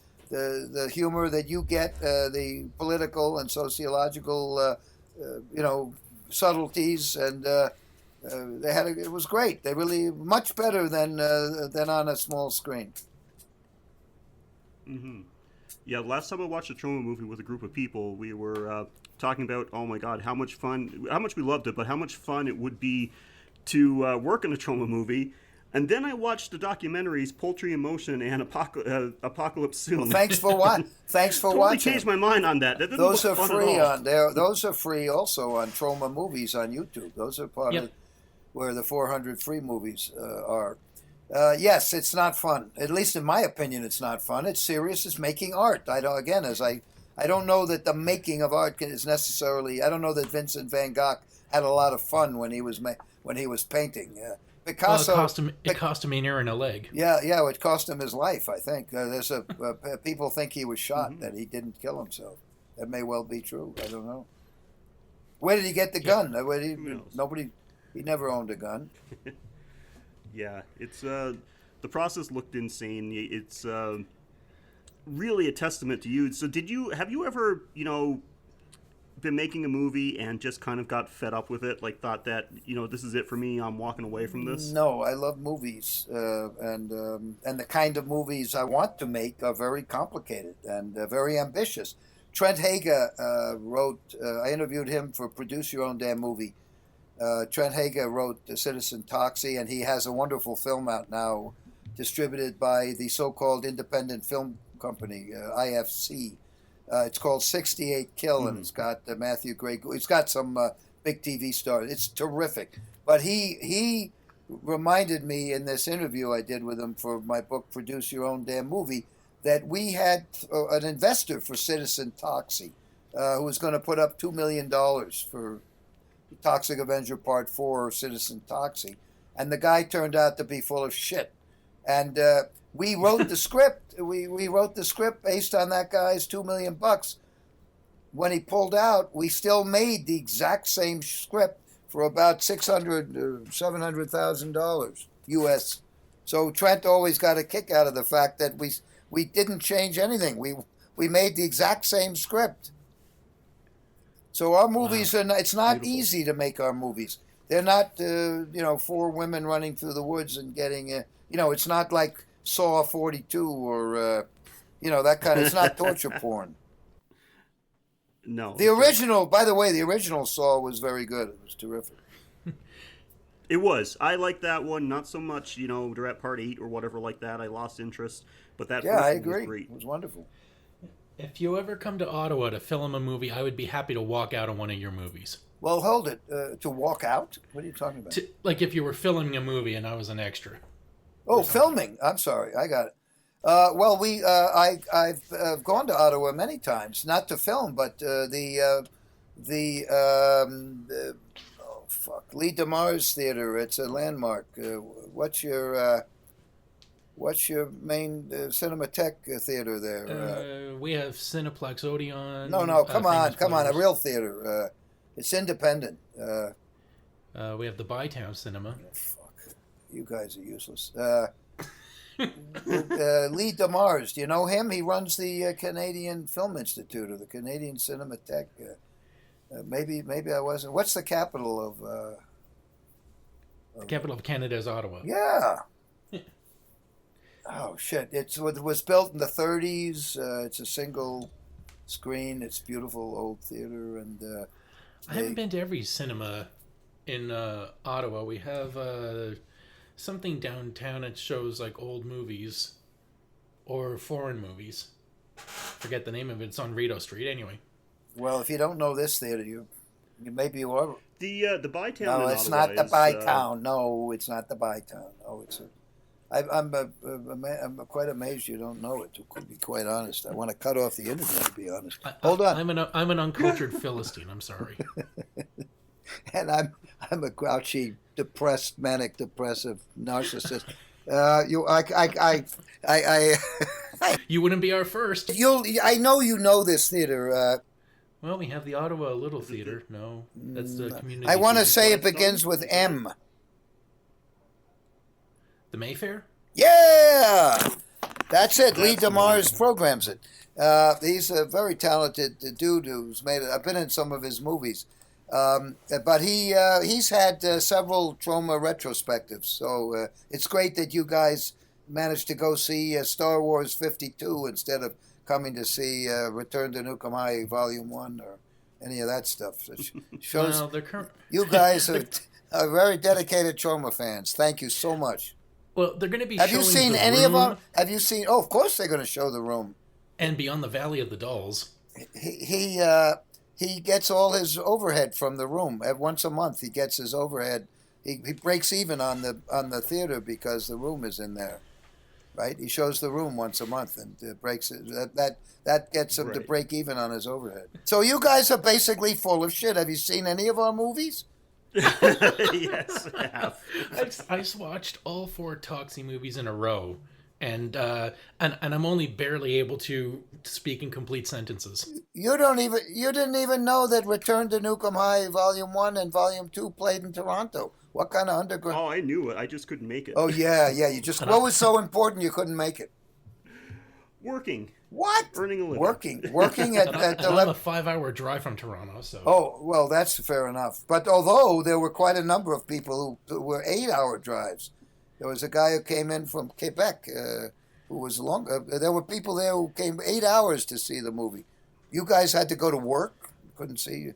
humor that you get, the political and sociological, subtleties. And it was great. They really, much better than on a small screen. Yeah, last time I watched a Troma movie with a group of people, we were talking about, oh my God, how much we loved it, but how much fun it would be to work in a Troma movie. And then I watched the documentaries Poultry in Motion and Apocalypse Soon. Well, thanks for watching. Totally changed my mind on that. Those are free on there. Those are free also on Troma Movies on YouTube. Those are part of where the 400 free movies are. Yes, it's not fun. At least in my opinion, it's not fun. It's serious. It's making art. I don't know that the making of art is necessarily. I don't know that Vincent van Gogh had a lot of fun when he was painting. Picasso. Well, it cost him an ear and a leg. Yeah, it cost him his life. I think people think he was shot, that he didn't kill himself. That may well be true. I don't know. Where did he get the gun? He never owned a gun. Yeah, it's the process looked insane. It's really a testament to you. So have you ever, been making a movie and just kind of got fed up with it, like thought that, this is it for me, I'm walking away from this? No, I love movies, and the kind of movies I want to make are very complicated and very ambitious. Trent Hager wrote, I interviewed him for Produce Your Own Damn Movie. Trent Hager wrote Citizen Toxie, and he has a wonderful film out now, distributed by the so-called independent film company, IFC. It's called 68 Kill, and it's got Matthew Gray. It's got some big TV stars. It's terrific. But he reminded me in this interview I did with him for my book, Produce Your Own Damn Movie, that we had an investor for Citizen Toxie who was going to put up $2 million for Toxic Avenger Part 4 or Citizen Toxie. And the guy turned out to be full of shit. And we wrote the script. We wrote the script based on that guy's $2 million. When he pulled out, we still made the exact same script for about $700,000 US. So Trent always got a kick out of the fact that We didn't change anything. We made the exact same script. So our movies are not, it's not Beautiful. easy to make our movies. They're not, four women running through the woods and getting, it's not like Saw 42 or, that kind of, it's not torture porn. No. The original, by the way, the original Saw was very good. It was terrific. It was. I like that one. Not so much, they're at part 8 or whatever like that. I lost interest. But that Yeah, first I one agree. was great. It was wonderful. If you ever come to Ottawa to film a movie, I would be happy to walk out on one of your movies. Well, hold it. To walk out? What are you talking about? Like if you were filming a movie and I was an extra. Oh, filming. I'm sorry. I got it. I've gone to Ottawa many times, not to film, but Lee DeMars Theater. It's a landmark. What's your main Cinematheque theater there? We have Cineplex Odeon. No, come on, a Players. real theater. It's independent. We have the Bytown Cinema. Fuck, you guys are useless. Lee DeMars, do you know him? He runs the Canadian Film Institute or the Canadian Cinematheque. Maybe I wasn't. What's the capital of? The capital of Canada is Ottawa. Yeah. Oh shit! It was built in the 30s. It's a single screen. It's beautiful old theater, and I haven't been to every cinema in Ottawa. We have something downtown that shows like old movies or foreign movies. Forget the name of it. It's on Rideau Street. Anyway. Well, if you don't know this theater, maybe you are. The Bytown. No, in it's Ottawa not the is, Bytown. No, it's not the Bytown. No, it's a. I'm quite amazed you don't know it. To be quite honest, I want to cut off the interview. To be honest, hold on. I'm an uncultured Philistine. I'm sorry. And I'm a grouchy, depressed, manic, depressive narcissist. You wouldn't be our first. I know you know this theater. Well, we have the Ottawa Little Theater. No, that's the community. I want to theater. say it begins with M. The Mayfair. Yeah, that's it. Lee DeMars programs it. He's a very talented dude who's made it. I've been in some of his movies, but he's had several Troma retrospectives. So it's great that you guys managed to go see Star Wars 52 instead of coming to see Return to Nuke'em High Volume 1 or any of that stuff. It shows you guys are very dedicated Troma fans. Thank you so much. Well, they're going to be. Have you showing seen The any of Room them? Have you seen? Oh, of course they're going to show The Room. And Beyond the Valley of the Dolls. He gets all his overhead from The Room. Once a month he gets his overhead. He breaks even on the theater because The Room is in there, right? He shows The Room once a month and breaks it. That gets him to break even on his overhead. So you guys are basically full of shit. Have you seen any of our movies? Yes, I have. I watched all 4 Toxic movies in a row, and I'm only barely able to speak in complete sentences. You didn't even know that Return to Nuke'em High Volume 1 and Volume 2 played in Toronto. What kind of underground? Oh, I knew it. I just couldn't make it. Oh yeah. What was so important you couldn't make it? Working. What? Earning a living. Working at the I'm a 5-hour drive from Toronto, so. Oh, well, that's fair enough. But although there were quite a number of people who were 8-hour drives, there was a guy who came in from Quebec who was longer. There were people there who came 8 hours to see the movie. You guys had to go to work. Couldn't see you.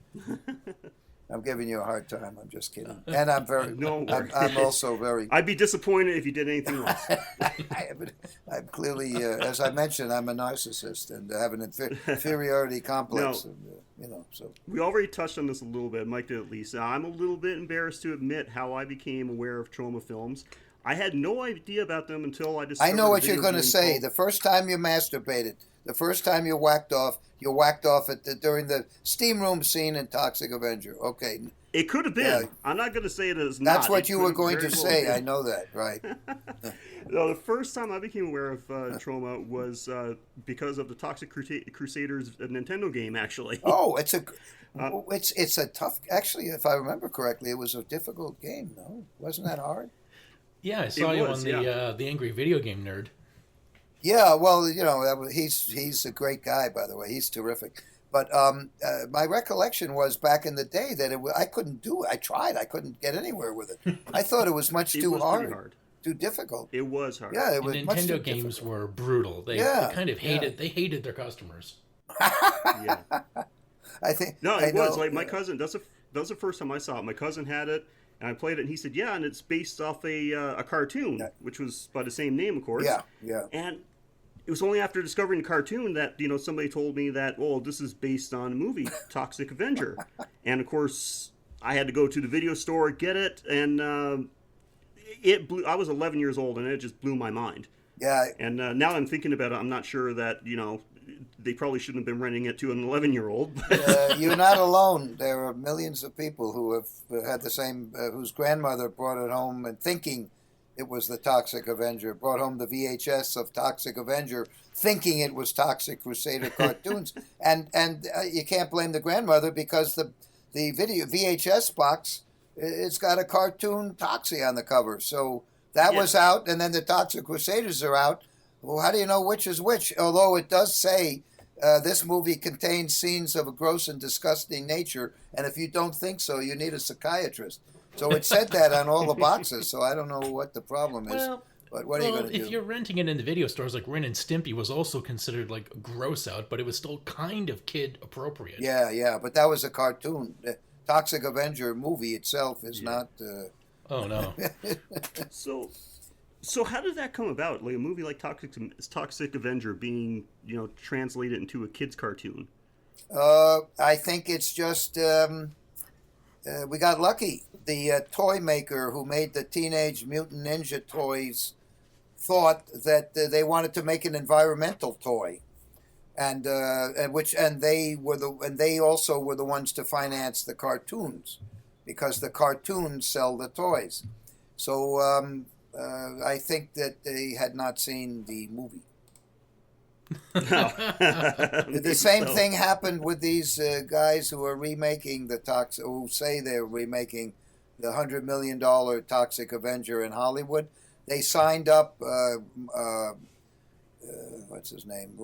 I'm giving you a hard time. I'm just kidding. And I'm very. No, I'm also very. I'd be disappointed if you did anything else. I'm clearly, as I mentioned, I'm a narcissist and have an inferiority complex. No. And, so. We already touched on this a little bit. Mike did at least. I'm a little bit embarrassed to admit how I became aware of Troma films. I had no idea about them until I discovered. I know what you're going to say. Called... The first time you masturbated, the first time you whacked off during the steam room scene in Toxic Avenger. Okay. It could have been. Yeah. I'm not going to say it is not. That's what you were going to say. I know that, right. No, the first time I became aware of Troma was because of the Toxic Crusaders Nintendo game, actually. Oh, it's a tough. Actually, if I remember correctly, it was a difficult game. No, wasn't that hard? Yeah, I saw you on the Angry Video Game Nerd. Yeah, well, he's a great guy, by the way. He's terrific. But my recollection was back in the day that I couldn't do it. I tried. I couldn't get anywhere with it. I thought it was much It too was pretty hard, hard. too difficult. It was hard. Yeah, it And was much too Nintendo games difficult. were brutal. They Yeah, kind of yeah. hated they hated their customers. Yeah. I think No, I it was know. like my cousin. That was the first time I saw it. My cousin had it, and I played it, and he said, "Yeah," and it's based off a cartoon, Yeah, which was by the same name, of course. yeah, yeah. And it was only after discovering the cartoon that somebody told me that, oh, this is based on a movie, Toxic Avenger, and of course I had to go to the video store get it, and it blew. I was 11 years old, and it just blew my mind. Yeah, And now I'm thinking about it, I'm not sure that they probably shouldn't have been renting it to an 11-year-old. you're not alone. There are millions of people who have had the same, whose grandmother brought it home and thinking it was the Toxic Avenger, brought home the VHS of Toxic Avenger, thinking it was Toxic Crusader cartoons, and you can't blame the grandmother because the video VHS box, it's got a cartoon Toxie on the cover, so that Yeah. was out, and then the Toxic Crusaders are out. Well, how do you know which is which? Although it does say this movie contains scenes of a gross and disgusting nature, and if you don't think so, you need a psychiatrist. So it said that on all the boxes, so I don't know what the problem is. Well, But what are you well, going to do? if you're renting it in the video stores, like Ren and Stimpy was also considered like gross out, but it was still kind of kid appropriate. Yeah, yeah, but that was a cartoon. The Toxic Avenger movie itself is not. Oh no. So how did that come about? Like a movie like Toxic Avenger being translated into a kids cartoon. I think it's just we got lucky. The toy maker who made the Teenage Mutant Ninja toys thought that they wanted to make an environmental toy, and they also were the ones to finance the cartoons, because the cartoons sell the toys. So I think that they had not seen the movie. The same thing happened with these guys who are remaking who say they're remaking the $100 million Toxic Avenger in Hollywood. They signed up, what's his name?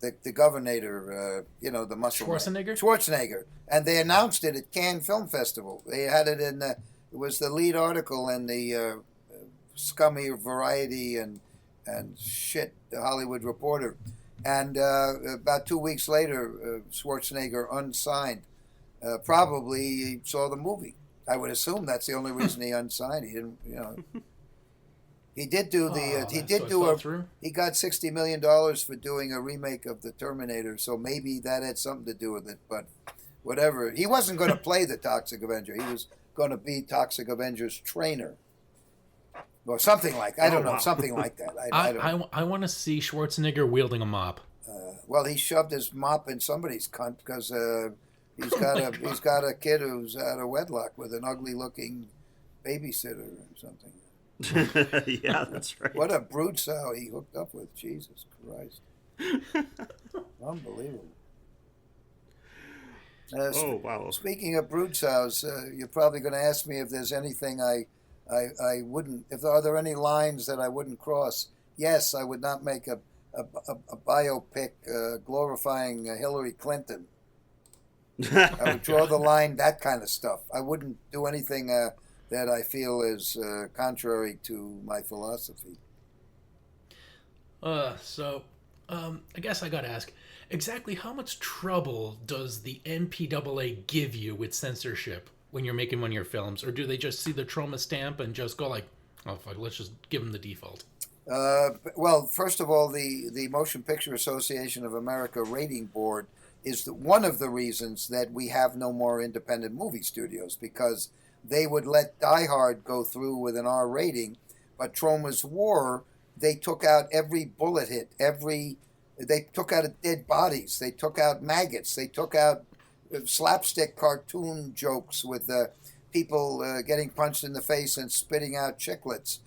The governor, the muscle man. Schwarzenegger. And they announced it at Cannes Film Festival. They had it it was the lead article in the scummy Variety and shit, the Hollywood Reporter. And about 2 weeks later, Schwarzenegger unsigned. Probably he saw the movie. I would assume that's the only reason he unsigned. He didn't, He did do he got $60 million for doing a remake of the Terminator, so maybe that had something to do with it. But whatever, he wasn't going to play the Toxic Avenger. He was going to be Toxic Avenger's trainer. Or something like something like that. I want to see Schwarzenegger wielding a mop. Well, he shoved his mop in somebody's cunt because he's got a kid who's out of wedlock with an ugly-looking babysitter or something. Yeah, that's right. What a brood sow he hooked up with! Jesus Christ, unbelievable. Oh wow! Speaking of brood sows, you're probably going to ask me if there's anything I wouldn't. If are there any lines that I wouldn't cross? Yes, I would not make a biopic glorifying Hillary Clinton. I would draw the line, that kind of stuff. I wouldn't do anything that I feel is contrary to my philosophy. I guess I gotta ask, exactly how much trouble does the MPAA give you with censorship when you're making one of your films? Or do they just see the Troma stamp and just go like, oh fuck, let's just give them the default? Well, first of all, the Motion Picture Association of America rating board is one of the reasons that we have no more independent movie studios, because they would let Die Hard go through with an R rating, but Troma's War, they took out every bullet hit, they took out dead bodies, they took out maggots, they took out slapstick cartoon jokes with people getting punched in the face and spitting out chiclets.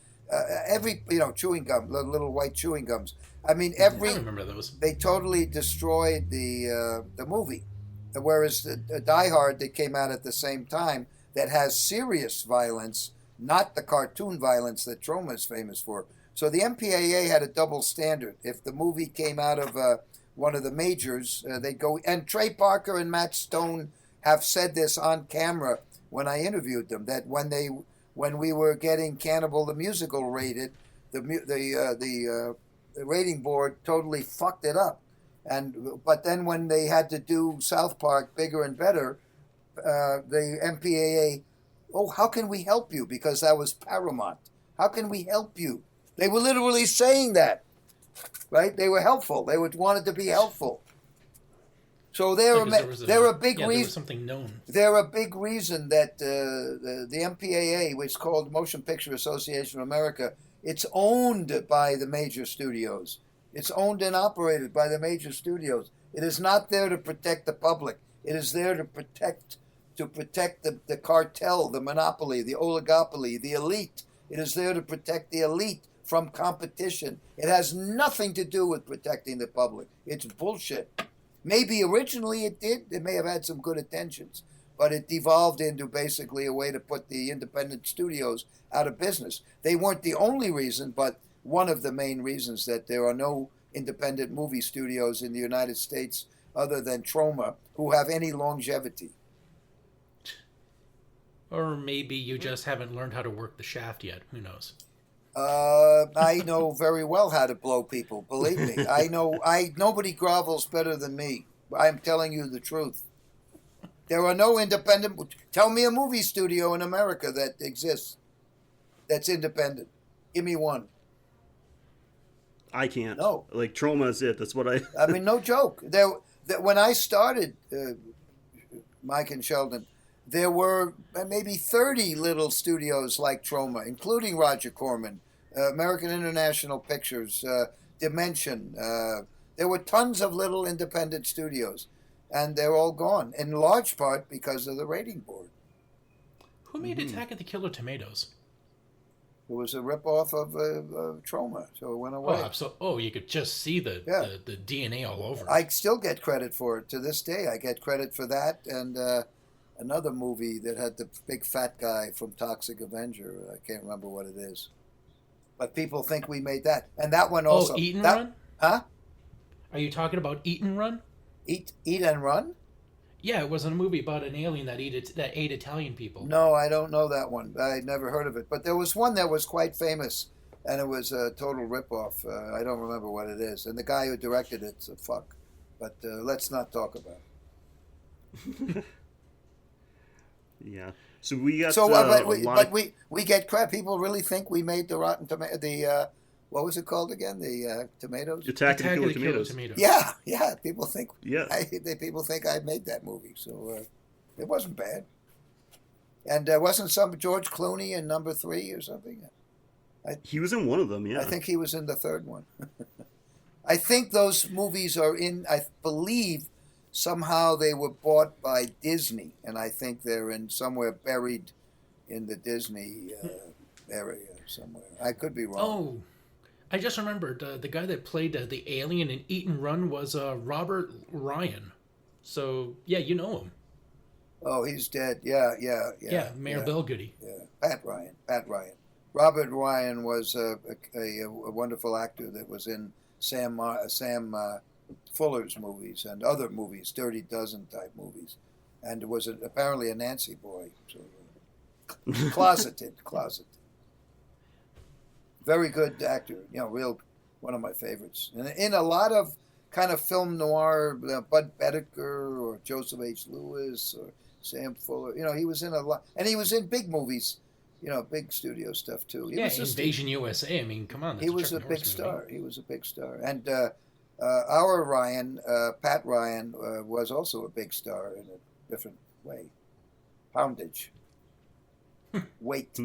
Chewing gum, little white chewing gums. I mean, I remember those. They totally destroyed the movie. Whereas Die Hard, that came out at the same time, that has serious violence, not the cartoon violence that Troma is famous for, So the MPAA had a double standard. If the movie came out of one of the majors, they'd go. And Trey Parker and Matt Stone have said this on camera when I interviewed them, that when we were getting Cannibal the Musical rated, the rating board totally fucked it up. But then when they had to do South Park bigger and better, the MPAA, oh, how can we help you? Because that was Paramount. How can we help you? They were literally saying that, right? They were helpful. They wanted to be helpful. So they're a big reason. There was something known. They're a big reason that the MPAA, which is called Motion Picture Association of America, it's owned by the major studios. It's owned and operated by the major studios. It is not there to protect the public. It is there to protect the cartel, the monopoly, the oligopoly, the elite. It is there to protect the elite from competition. It has nothing to do with protecting the public. It's bullshit. Maybe originally it did. It may have had some good intentions, but it devolved into basically a way to put the independent studios out of business. They weren't the only reason, but one of the main reasons that there are no independent movie studios in the United States other than Troma who have any longevity. Or maybe you just haven't learned how to work the shaft yet. Who knows? I know very well how to blow people. Believe me, I know. Nobody grovels better than me. I'm telling you the truth. There are no independent. Tell me a movie studio in America that exists that's independent. Give me one. I can't. No. Like Troma is it. That's what I. I mean, no joke. When I started, Mike and Sheldon, there were maybe 30 little studios like Troma, including Roger Corman, American International Pictures, Dimension. There were tons of little independent studios, and they're all gone, in large part because of the rating board. Who made Attack of the Killer Tomatoes? It was a ripoff of Troma, so it went away. You could just see the DNA all over. I still get credit for it to this day. I get credit for that and another movie that had the big fat guy from Toxic Avenger. I can't remember what it is. But people think we made that. And that one also. Oh, Eat and Run? Huh? Are you talking about Eat and Run? Eat and Run? Yeah, it was a movie about an alien that ate Italian people. No, I don't know that one. I'd never heard of it. But there was one that was quite famous, and it was a total ripoff. I don't remember what it is. And the guy who directed it's a fuck. But let's not talk about it. Yeah. So we got. But we get crap. People really think we made the Rotten Tomato. What was it called again? The tomatoes. Attack of the Killer Tomatoes. Yeah. People think. Yeah. People think I made that movie, so it wasn't bad. And wasn't some George Clooney in number 3 or something? He was in one of them. Yeah. I think he was in the third one. I think those movies are in. I believe. Somehow they were bought by Disney, and I think they're in somewhere buried in the Disney area somewhere. I could be wrong. Oh, I just remembered the guy that played the alien in Eat and Run was Robert Ryan. So, yeah, you know him. Oh, he's dead. Yeah, Mayor Belgoody. Yeah, Pat Ryan. Robert Ryan was a wonderful actor that was in Sam Fuller's movies and other movies, Dirty Dozen type movies, and was apparently a Nancy boy, so closeted. Very good actor, real one of my favorites. And in a lot of kind of film noir, Bud Bedecker or Joseph H. Lewis or Sam Fuller, he was in a lot, and he was in big movies, big studio stuff too. Invasion USA. I mean, come on, he was a big star. He was a big star, and. Our Ryan, Pat Ryan, was also a big star in a different way. Poundage. Weight.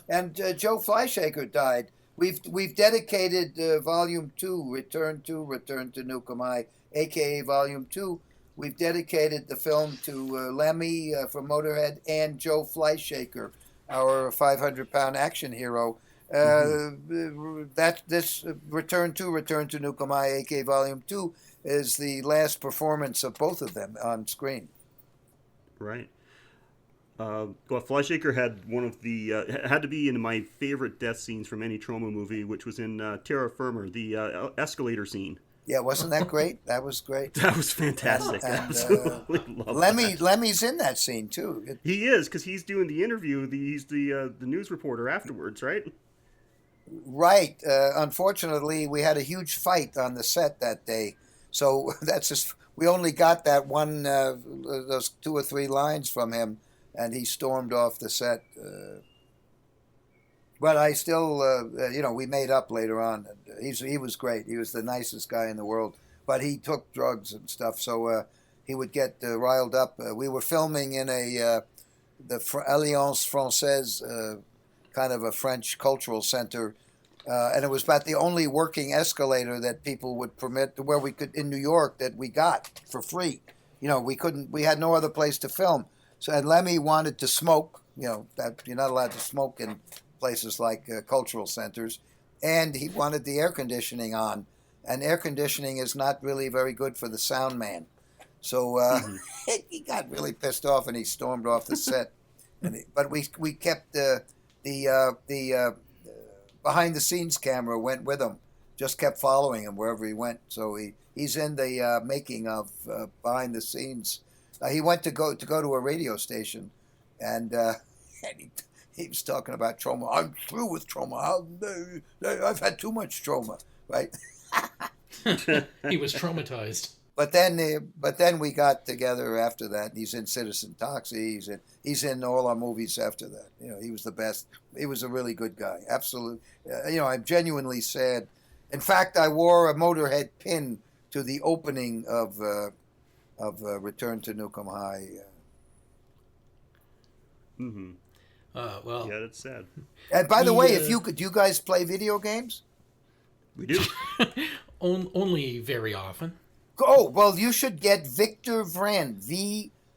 And Joe Flyshaker died. We've dedicated Volume 2, Return to Nuke'em High, a.k.a. Volume 2. We've dedicated the film to Lemmy from Motorhead and Joe Flyshaker, our 500-pound action hero. This Return to Nuke'em High, a.k.a. Volume 2, is the last performance of both of them on screen. Right. Well, Flyshaker had one of the had to be in my favorite death scenes from any Troma movie, which was in Terra Firma, the escalator scene. Yeah, wasn't that great? That was great. That was fantastic. I And absolutely love that. Lemmy's in that scene too. He is, because he's doing the interview. He's the news reporter afterwards, right? Right. Unfortunately, we had a huge fight on the set that day, so that's just we only got that one, those 2 or 3 lines from him, and he stormed off the set. But I still, we made up later on. He was great. He was the nicest guy in the world. But he took drugs and stuff, so he would get riled up. We were filming in the Alliance Française, kind of a French cultural center, and it was about the only working escalator that people would permit, where we could in New York, that we got for free. We had no other place to film. So, and Lemmy wanted to smoke. That you're not allowed to smoke in places like cultural centers, and he wanted the air conditioning on, and air conditioning is not really very good for the sound man. So he got really pissed off, and he stormed off the set. But we kept the behind the scenes camera went with him, just kept following him wherever he went. So he's in the making of behind the scenes. He went to go to a radio station, and he was talking about Troma. I'm through with Troma. I've had too much Troma, right? He was traumatized. But then we got together after that. He's in Citizen Toxic. He's in all our movies after that. He was the best. He was a really good guy. Absolutely. I'm genuinely sad. In fact, I wore a Motorhead pin to the opening of Return to Nuke'em High. Mm-hmm. Well, yeah, that's sad. And by the way, do you guys play video games? We do. Only very often. Oh, well, you should get Victor Vran.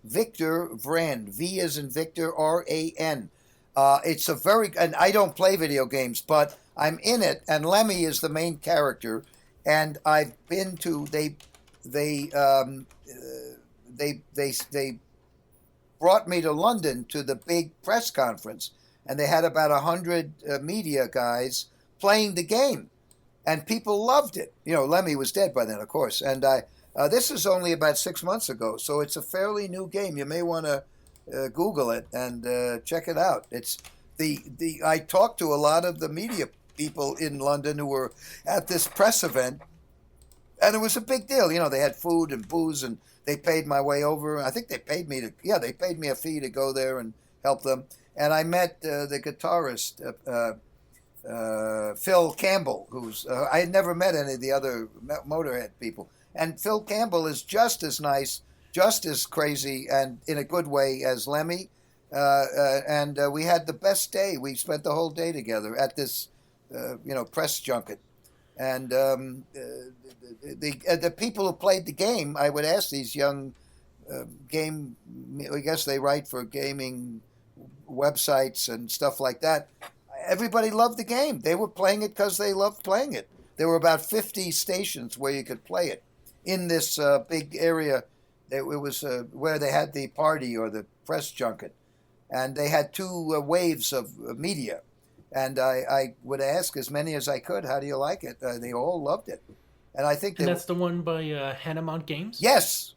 Victor Vran. V as in Victor, R-A-N. It's and I don't play video games, but I'm in it, and Lemmy is the main character, and I've been to, they brought me to London to the big press conference, and they had about 100 media guys playing the game, and people loved it. Lemmy was dead by then, of course, and this is only about 6 months ago, so it's a fairly new game. You may want to Google it and check it out. It's I talked to a lot of the media people in London who were at this press event, and it was a big deal. They had food and booze, and they paid my way over. I think they paid me they paid me a fee to go there and help them. And I met the guitarist, Phil Campbell, who's I had never met any of the other Motorhead people. And Phil Campbell is just as nice, just as crazy, and in a good way as Lemmy. And we had the best day. We spent the whole day together at this, press junket. And the people who played the game, I would ask these young I guess they write for gaming websites and stuff like that. Everybody loved the game. They were playing it because they loved playing it. There were about 50 stations where you could play it in this big area. It was where they had the party or the press junket. And they had 2 waves of media. And I would ask as many as I could, how do you like it? They all loved it. And I think that's the one by Hannah Mount Games? Yes.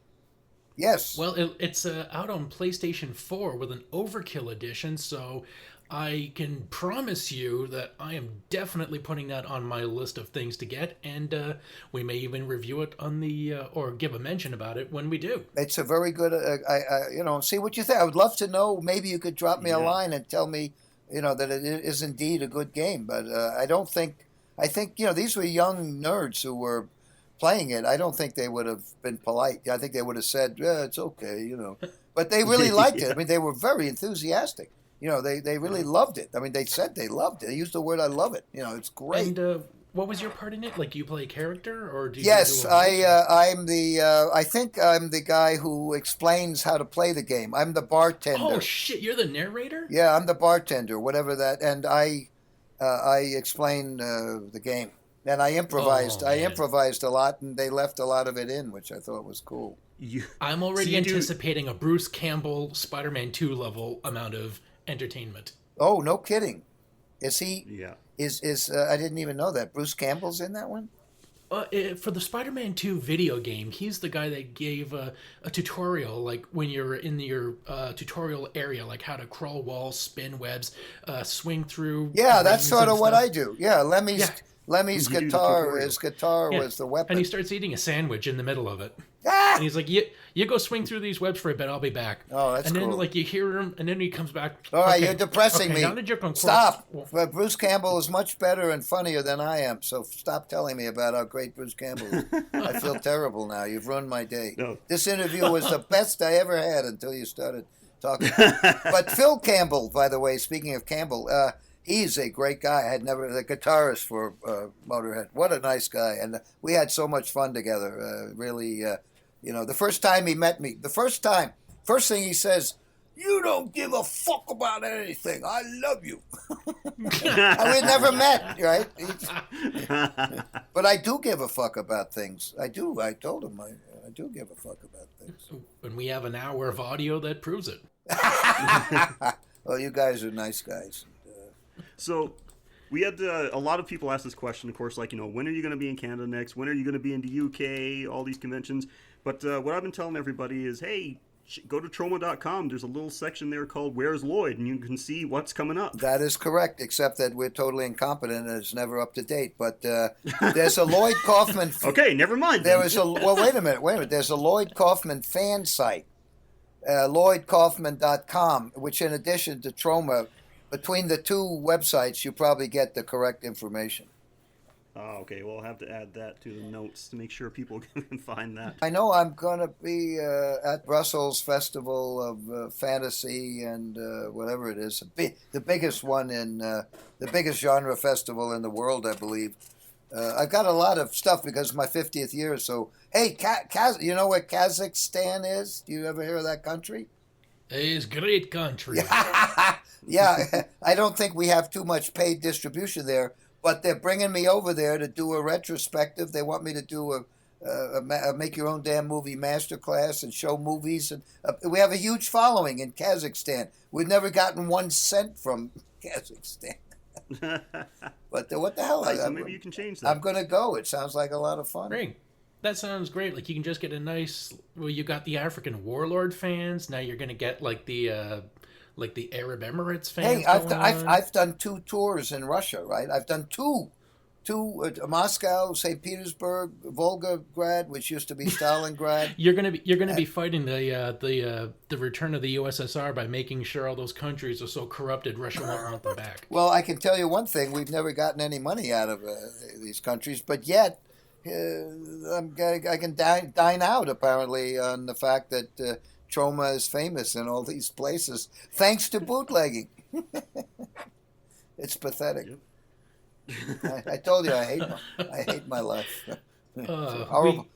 Well, it's out on PlayStation 4 with an Overkill edition, so I can promise you that I am definitely putting that on my list of things to get, and we may even review it on the or give a mention about it when we do. It's a very good. See what you think. I would love to know. Maybe you could drop me a line and tell me, that it is indeed a good game. But I don't think. I think these were young nerds who were playing it. I don't think they would have been polite. I think they would have said, "Yeah, it's okay," But they really liked it. I mean, they were very enthusiastic. They really loved it. I mean, they said they loved it. They used the word "I love it." It's great. And what was your part in it? Like, do you play a character, or do you? Yes, I'm the. I think I'm the guy who explains how to play the game. I'm the bartender. Oh shit! You're the narrator. Yeah, I'm the bartender. Whatever that, and I explain the game. And I improvised. Oh, I man. improvised a lot, and they left a lot of it in, which I thought was cool. You, I'm so already you do- anticipating a Bruce Campbell Spider-Man 2 level amount of entertainment. Oh, no kidding. Is he? Yeah. Is I didn't even know that Bruce Campbell's in that one. For the Spider-Man 2 video game, he's the guy that gave a tutorial, like when you're in your tutorial area, like how to crawl walls, spin webs, swing through. Yeah, that's rings sort and of what stuff. I do. Yeah, Lemmy's You do the guitar. tutorial. His guitar Yeah. was the weapon. And he starts eating a sandwich in the middle of it. Ah! And he's like, you go swing through these webs for a bit, I'll be back. Oh, that's And then, cool. like, you hear him, and then he comes back. All right, "Okay, you're depressing okay, me. now that you're Stop. well, But Bruce Campbell is much better and funnier than I am. So stop telling me about how great Bruce Campbell is. I feel terrible now. You've ruined my day. No. This interview was the best I ever had until you started talking. But Phil Campbell, by the way, speaking of Campbell, he's a great guy. I had never the guitarist for Motorhead. What a nice guy, and we had so much fun together. Really, the first time he met me, first thing he says, "You don't give a fuck about anything. I love you." And we never met, right? But I do give a fuck about things. I do. I told him I do give a fuck about things. and we have an hour of audio that proves it. Well, you guys are nice guys. So we had a lot of people ask this question, of course, like, when are you going to be in Canada next? When are you going to be in the UK? All these conventions. But what I've been telling everybody is, hey, go to Troma.com. There's a little section there called Where's Lloyd? And you can see what's coming up. That is correct, except that we're totally incompetent and it's never up to date. But there's a Lloyd Kaufman. Okay, never mind. There was wait a minute. There's a Lloyd Kaufman fan site, LloydKaufman.com, which in addition to Troma, between the two websites, you probably get the correct information. Oh, okay. Well, I'll have to add that to the notes to make sure people can find that. I know I'm going to be at Brussels Festival of Fantasy and whatever it is, the biggest one the biggest genre festival in the world, I believe. I've got a lot of stuff because it's my 50th year. So, hey, you know what Kazakhstan is? Do you ever hear of that country? It's great country. Yeah, I don't think we have too much paid distribution there, but they're bringing me over there to do a retrospective. They want me to do a make your own damn movie masterclass and show movies. And we have a huge following in Kazakhstan. We've never gotten 1 cent from Kazakhstan. But what the hell? So maybe you can change that. I'm going to go. It sounds like a lot of fun. Great. That sounds great. Like, you can just get a nice. Well, you got the African warlord fans. Now you're gonna get like the Arab Emirates fans. Hey, I've done 2 tours in Russia, right? I've done two Moscow, St. Petersburg, Volgograd, which used to be Stalingrad. You're gonna be fighting the return of the USSR by making sure all those countries are so corrupted Russia won't want them back. Well, I can tell you one thing: we've never gotten any money out of these countries, but yet I can dine out apparently on the fact that Troma is famous in all these places thanks to bootlegging. It's pathetic. Yep. I told you I hate my life.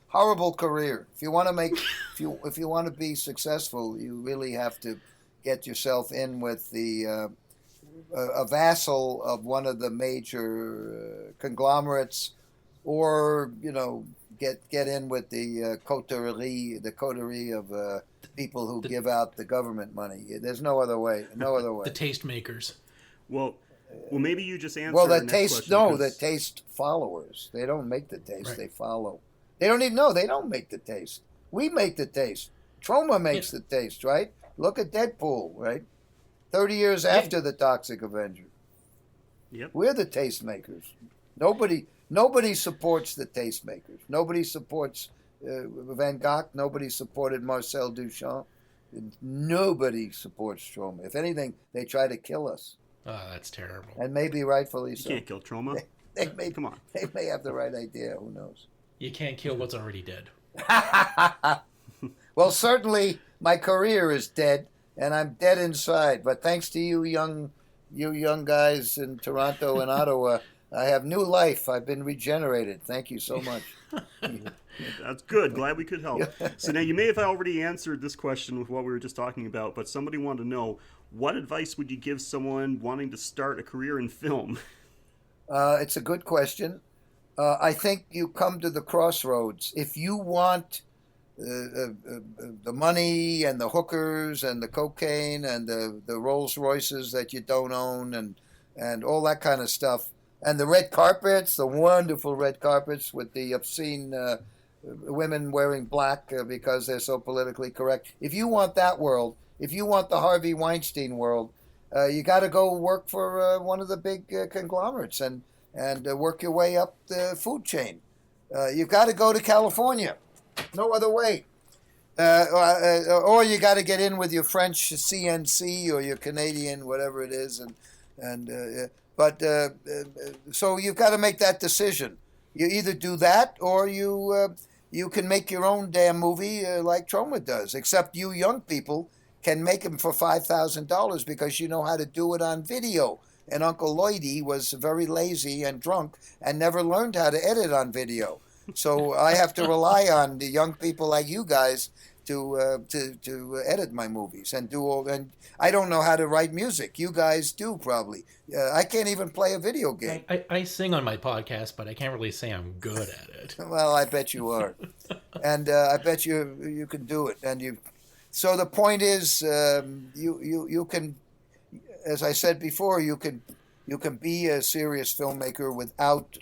Horrible career. If you want to be successful, you really have to get yourself in with a vassal of one of the major conglomerates, or get in with the coterie of people who give out the government money. There's no other way. No other way. The tastemakers. Well, maybe you just answer. Well, the the next taste. question, No, because- the taste followers. They don't make the taste. Right. They follow. They don't even know. They don't make the taste. We make the taste. Troma makes the taste, right? Look at Deadpool, right? 30 years after the Toxic Avenger. Yep. We're the tastemakers. Nobody supports the tastemakers. Nobody supports Van Gogh. Nobody supported Marcel Duchamp. Nobody supports Troma. If anything, they try to kill us, Oh, that's terrible. and maybe rightfully You so. can't kill Troma. Come on. They may have the right idea. Who knows? You can't kill what's already dead. Well, certainly my career is dead, and I'm dead inside. But thanks to you young guys in Toronto and Ottawa, I have new life. I've been regenerated. Thank you so much. That's good. Glad we could help. So now you may have already answered this question with what we were just talking about, but somebody wanted to know, what advice would you give someone wanting to start a career in film? It's a good question. I think you come to the crossroads. If you want the money and the hookers and the cocaine and the Rolls Royces that you don't own and all that kind of stuff, and the red carpets, the wonderful red carpets with the obscene women wearing black because they're so politically correct. If you want that world, if you want the Harvey Weinstein world, you got to go work for one of the big conglomerates and work your way up the food chain. You've got to go to California. No other way. Or you got to get in with your French CNC or your Canadian, whatever it is, so you've got to make that decision. You either do that or you can make your own damn movie like Troma does. Except you young people can make them for $5,000 because you know how to do it on video. And Uncle Lloydie was very lazy and drunk and never learned how to edit on video. So I have to rely on the young people like you guys to edit my movies and do all. And I don't know how to write music. You guys do probably. I can't even play a video game. I sing on my podcast, but I can't really say I'm good at it. Well, I bet you are, and I bet you can do it. And you. So the point is, you can, as I said before, you can be a serious filmmaker without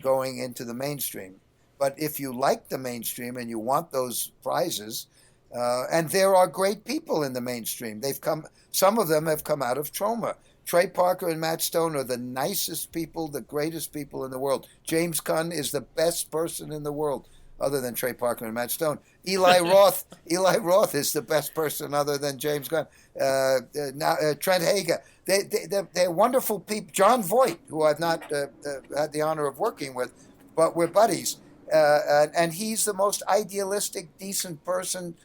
going into the mainstream. But if you like the mainstream and you want those prizes, and there are great people in the mainstream, some of them have come out of Troma. Trey Parker and Matt Stone are the nicest people, the greatest people in the world. James Gunn is the best person in the world, other than Trey Parker and Matt Stone. Eli Roth is the best person other than James Gunn. Trent Hager. They're wonderful people. John Voight, who I've not had the honor of working with, but we're buddies. And he's the most idealistic, decent person,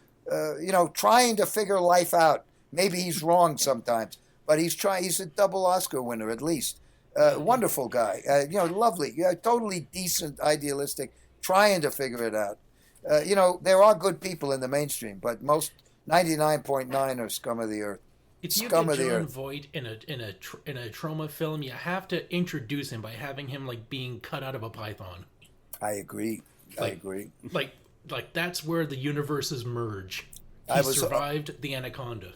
trying to figure life out. Maybe he's wrong sometimes, but he's trying. He's a double Oscar winner at least. Wonderful guy. Lovely. Totally decent, idealistic, trying to figure it out. There are good people in the mainstream, but most 99.9 are scum of the earth. If you get John Voight in a Troma film, you have to introduce him by having him like being cut out of a python. I agree. I agree. Like that's where the universes merge. He survived the anaconda.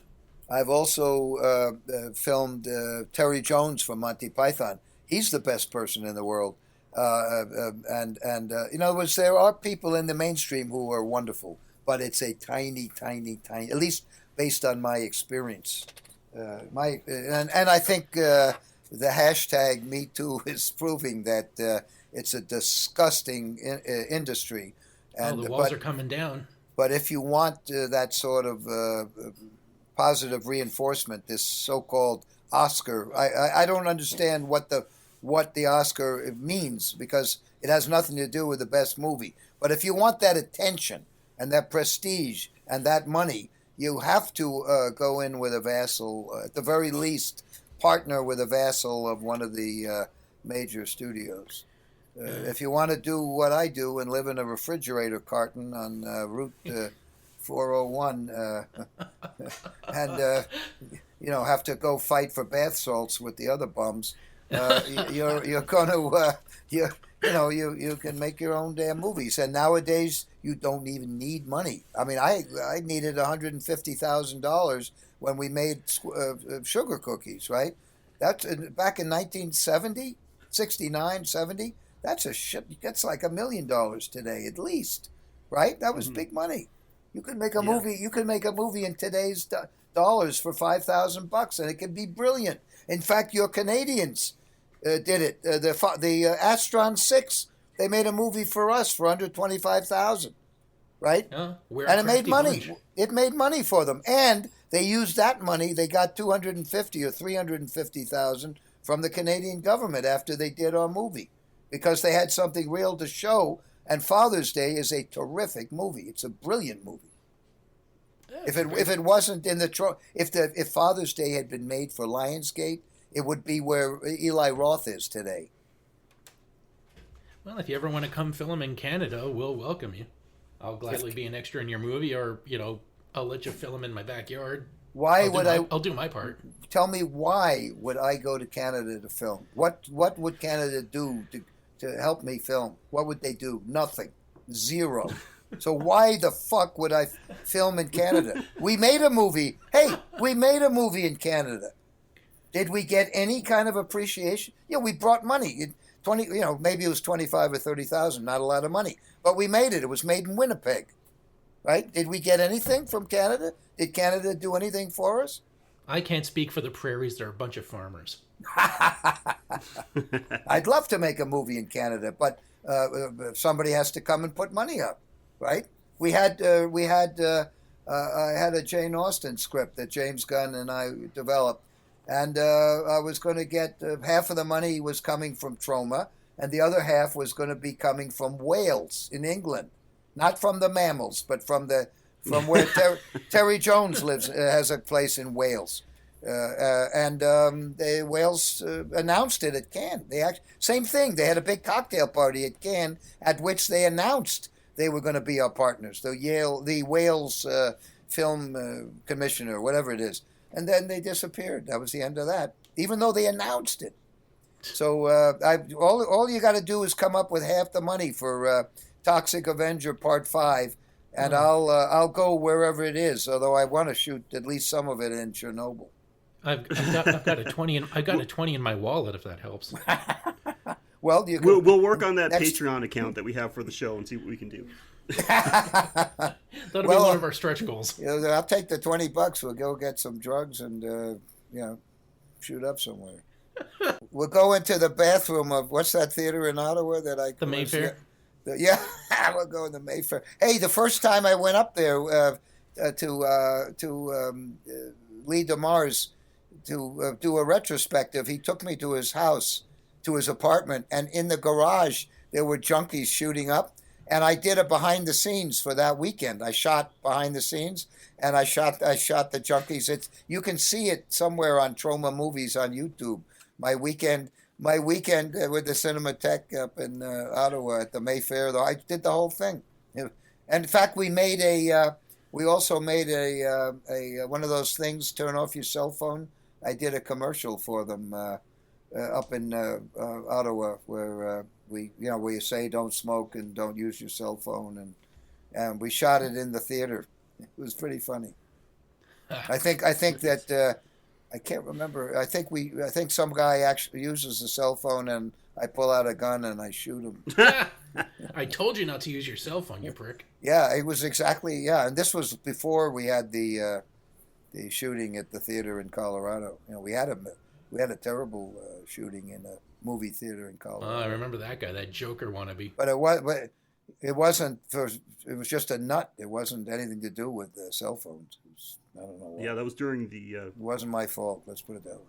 I've also filmed Terry Jones from Monty Python. He's the best person in the world. In other words, there are people in the mainstream who are wonderful, but it's a tiny, at least based on my experience. And I think the hashtag #MeToo is proving that it's a disgusting industry. And, the walls are coming down. But if you want that sort of positive reinforcement, this so-called Oscar, I don't understand what the Oscar means because it has nothing to do with the best movie. But if you want that attention and that prestige and that money, you have to go in with a vassal, at the very least, partner with a vassal of one of the major studios. If you want to do what I do and live in a refrigerator carton on Route 401 and have to go fight for bath salts with the other bums, you're going to you can make your own damn movies. And nowadays you don't even need money. I mean, I needed $150,000 when we made sugar cookies, right? That's back in 1970, 69, 70. That's like $1 million today at least, right? That was big money. You can make a movie. You can make a movie in today's dollars for $5,000, and it can be brilliant. In fact, your Canadians did it. The Astron 6, they made a movie for us for under $25,000, right? And it made money. Bunch. It made money for them, and they used that money. They got $250,000 or $350,000 from the Canadian government after they did our movie, because they had something real to show. And Father's Day is a terrific movie. It's a brilliant movie. Yeah, if it wasn't in if Father's Day had been made for Lionsgate, it would be where Eli Roth is today. Well, if you ever want to come film in Canada, we'll welcome you. I'll gladly be an extra in your movie, or I'll let you film in my backyard. I'll do my part. Tell me, why would I go to Canada to film? What would Canada do to help me film, what would they do? Nothing. Zero. So why the fuck would I film in Canada? We made a movie. Hey, we made a movie in Canada. Did we get any kind of appreciation? Yeah, we brought money. 20, maybe it was 25 or 30,000, not a lot of money. But we made it. It was made in Winnipeg. Right? Did we get anything from Canada? Did Canada do anything for us? I can't speak for the prairies. They're a bunch of farmers. I'd love to make a movie in Canada, but somebody has to come and put money up, right? I had a Jane Austen script that James Gunn and I developed, and I was going to get half of the money was coming from Troma, and the other half was going to be coming from Wales in England, not from the mammals, but from where Terry Jones lives, has a place in Wales. The Wales announced it at Cannes. Same thing. They had a big cocktail party at Cannes at which they announced they were going to be our partners. The Wales film commissioner, whatever it is, and then they disappeared. That was the end of that. Even though they announced it. So all you got to do is come up with half the money for Toxic Avenger Part 5. And I'll go wherever it is. Although I want to shoot at least some of it in Chernobyl. I've got a 20 I've got a 20 in my wallet if that helps. Well, we'll work on that Patreon account that we have for the show and see what we can do. That'll be one of our stretch goals. I'll take the $20. We'll go get some drugs and shoot up somewhere. We'll go into the bathroom of what's that theater in Ottawa that I the Mayfair. Yeah, we'll go in the Mayfair. Hey, the first time I went up there to Lee DeMars to do a retrospective, he took me to his house, to his apartment, and in the garage there were junkies shooting up, and I did a behind the scenes for that weekend. I shot behind the scenes, and I shot the junkies. You can see it somewhere on Troma Movies on YouTube. My weekend with the Cinematheque up in Ottawa at the Mayfair, though I did the whole thing. And in fact, we also made a one of those things, turn off your cell phone. I did a commercial for them up in Ottawa where where you say don't smoke and don't use your cell phone, and we shot it in the theater. It was pretty funny. I think that. I can't remember. I think some guy actually uses a cell phone, and I pull out a gun and I shoot him. I told you not to use your cell phone, you prick. Yeah, it was exactly. Yeah, and this was before we had the shooting at the theater in Colorado. We had a terrible shooting in a movie theater in Colorado. I remember that guy, that Joker wannabe. But it wasn't. It was just a nut. It wasn't anything to do with cell phones. I don't know why. Yeah, that was during the... It wasn't my fault, let's put it that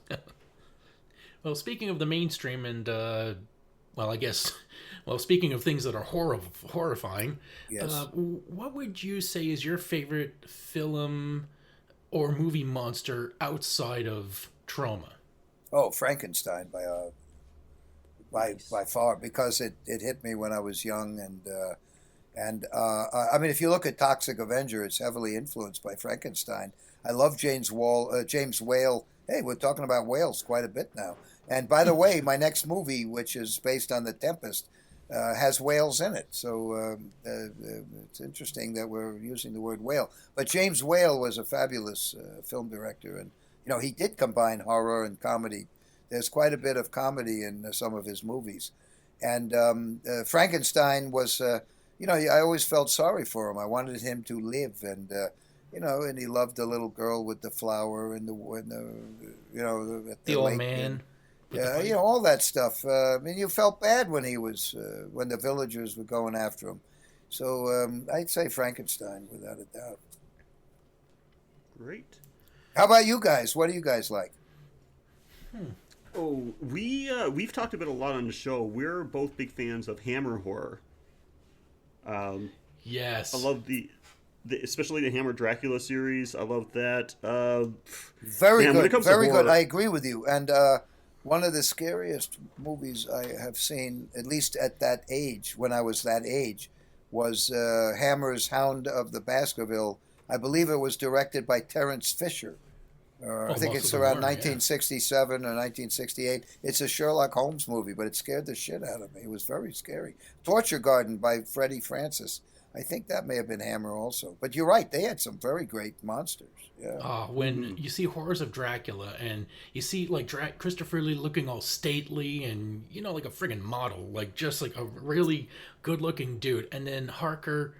way. Well, speaking of the mainstream and, speaking of things that are horrifying, yes. What would you say is your favorite film or movie monster outside of Troma? Oh, Frankenstein by far, because it hit me when I was young, and I mean, if you look at Toxic Avenger, it's heavily influenced by Frankenstein. I love James Whale. Hey, we're talking about whales quite a bit now. And by the way, my next movie, which is based on The Tempest, has whales in it. So it's interesting that we're using the word whale. But James Whale was a fabulous film director, and he did combine horror and comedy. There's quite a bit of comedy in some of his movies, and Frankenstein was. I always felt sorry for him. I wanted him to live, and and he loved the little girl with the flower and the old man. Yeah, all that stuff. I mean, you felt bad when when the villagers were going after him. So I'd say Frankenstein without a doubt. Great. How about you guys? What do you guys like? Oh, we've talked about it a lot on the show. We're both big fans of Hammer horror. Yes, I love the especially the Hammer Dracula series. I love that. Very good, very good. I agree with you. And one of the scariest movies I have seen, at least at that age, when I was that age, was Hammer's Hound of the Baskerville. I believe it was directed by Terence Fisher, I Oh, think most it's of them around were, yeah. 1967 or 1968. It's a Sherlock Holmes movie, but it scared the shit out of me. It was very scary. Torture Garden by Freddie Francis. I think that may have been Hammer also. But you're right, they had some very great monsters. Yeah. When you see horrors of Dracula and you see like Christopher Lee looking all stately and like a friggin' model, like just like a really good-looking dude, and then Harker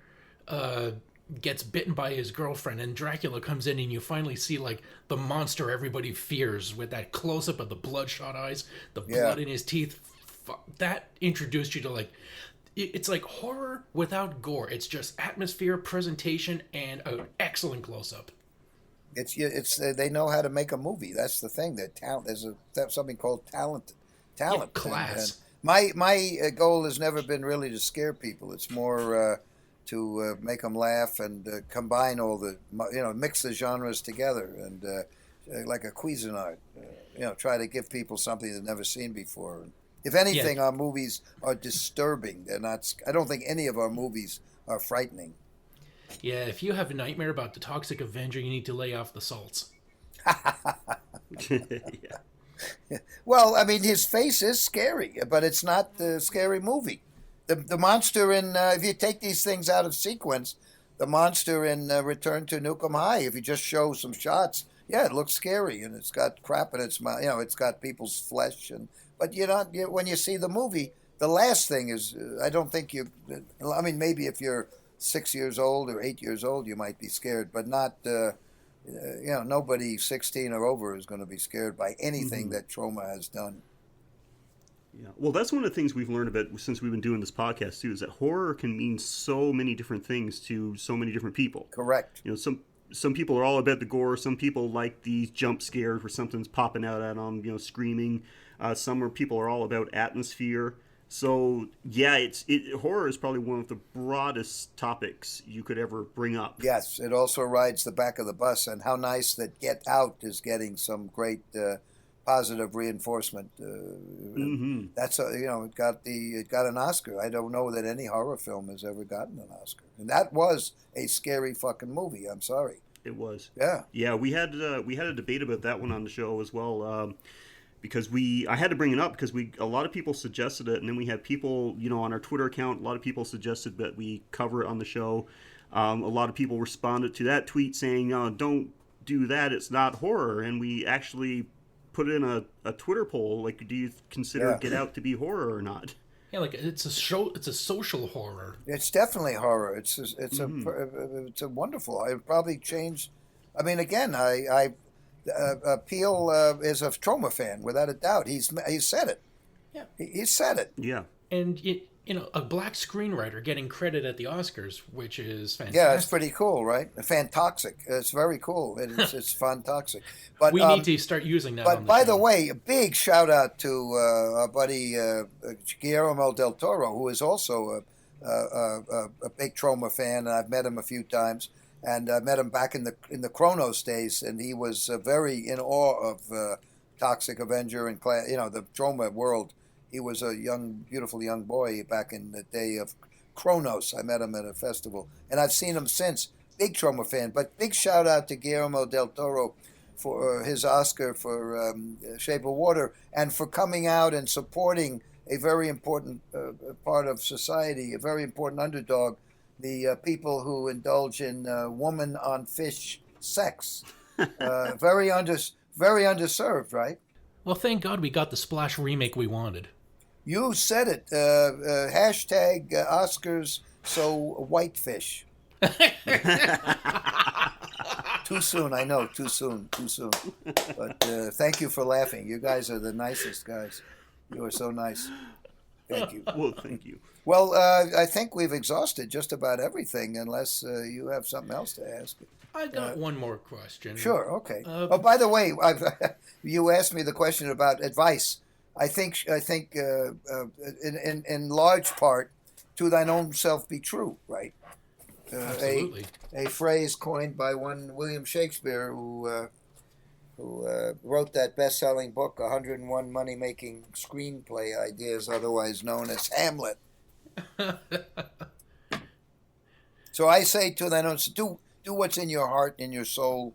gets bitten by his girlfriend, and Dracula comes in, and you finally see like the monster everybody fears with that close-up of the bloodshot eyes, the Yeah. blood in his teeth. That introduced you to like it's like horror without gore. It's just atmosphere, presentation, and an excellent close-up. It's they know how to make a movie. That's the thing. That talent. There's something called talent. Yeah, Talent. class. My goal has never been really to scare people. It's more to make them laugh and combine all the mix the genres together and like a Cuisinart. Try to give people something they've never seen before. If anything, our movies are disturbing. They're not. I don't think any of our movies are frightening. Yeah, if you have a nightmare about the Toxic Avenger, you need to lay off the salts. Yeah. Well, I mean, his face is scary, but it's not the scary movie. The monster in if you take these things out of sequence, the monster in Return to Nuke'em High, if you just show some shots, yeah, it looks scary and it's got crap in its mouth. It's got people's flesh but when you see the movie, the last thing is I don't think you. I mean, maybe if you're 6 years old or 8 years old, you might be scared, but not. Nobody 16 or over is going to be scared by anything that Troma has done. Yeah. Well, that's one of the things we've learned about since we've been doing this podcast too, is that horror can mean so many different things to so many different people. Correct. Some people are all about the gore. Some people like these jump scares where something's popping out at them, screaming. People are all about atmosphere. So yeah, horror is probably one of the broadest topics you could ever bring up. Yes, it also rides the back of the bus, and how nice that Get Out is getting some great positive reinforcement. That's it got an Oscar. I don't know that any horror film has ever gotten an Oscar, and that was a scary fucking movie. I'm sorry. It was. Yeah. Yeah, we had a debate about that one on the show as well. Because I had to bring it up because a lot of people suggested it, and then we had people, on our Twitter account, a lot of people suggested that we cover it on the show. A lot of people responded to that tweet saying, don't do that, it's not horror. And we actually put in a Twitter poll, like, do you consider Get Out to be horror or not? Yeah, like it's a show. It's a social horror. It's definitely horror. It's a wonderful. I probably changed. I mean, again, I Peel is a Troma fan without a doubt. He's said it. Yeah, he said it. Yeah, and a black screenwriter getting credit at the Oscars, which is fantastic. Yeah, it's pretty cool, right? Fantoxic. It's very cool. It's fantoxic. But we need to start using that. But by the way, a big shout out to our buddy Guillermo del Toro, who is also a big Troma fan, and I've met him a few times. And I met him back in the Kronos days, and he was very in awe of Toxic Avenger and the Troma world. He was a beautiful young boy back in the day of Kronos. I met him at a festival, and I've seen him since. Big Troma fan, but big shout out to Guillermo del Toro for his Oscar for Shape of Water and for coming out and supporting a very important part of society, a very important underdog. The people who indulge in woman on fish sex, very underserved, right? Well, thank God we got the Splash remake we wanted. You said it. Hashtag Oscars so whitefish. Too soon, I know. Too soon. But thank you for laughing. You guys are the nicest guys. You are so nice. Thank you. Well, thank you. Well, I think we've exhausted just about everything, unless you have something else to ask. I got one more question. Sure, okay. By the way, you asked me the question about advice. I think in large part, to thine own self be true, right? Absolutely. A phrase coined by one William Shakespeare, who wrote that best-selling book, 101 Money-Making Screenplay Ideas, otherwise known as Hamlet. So I say to thine own, do what's in your heart, in your soul.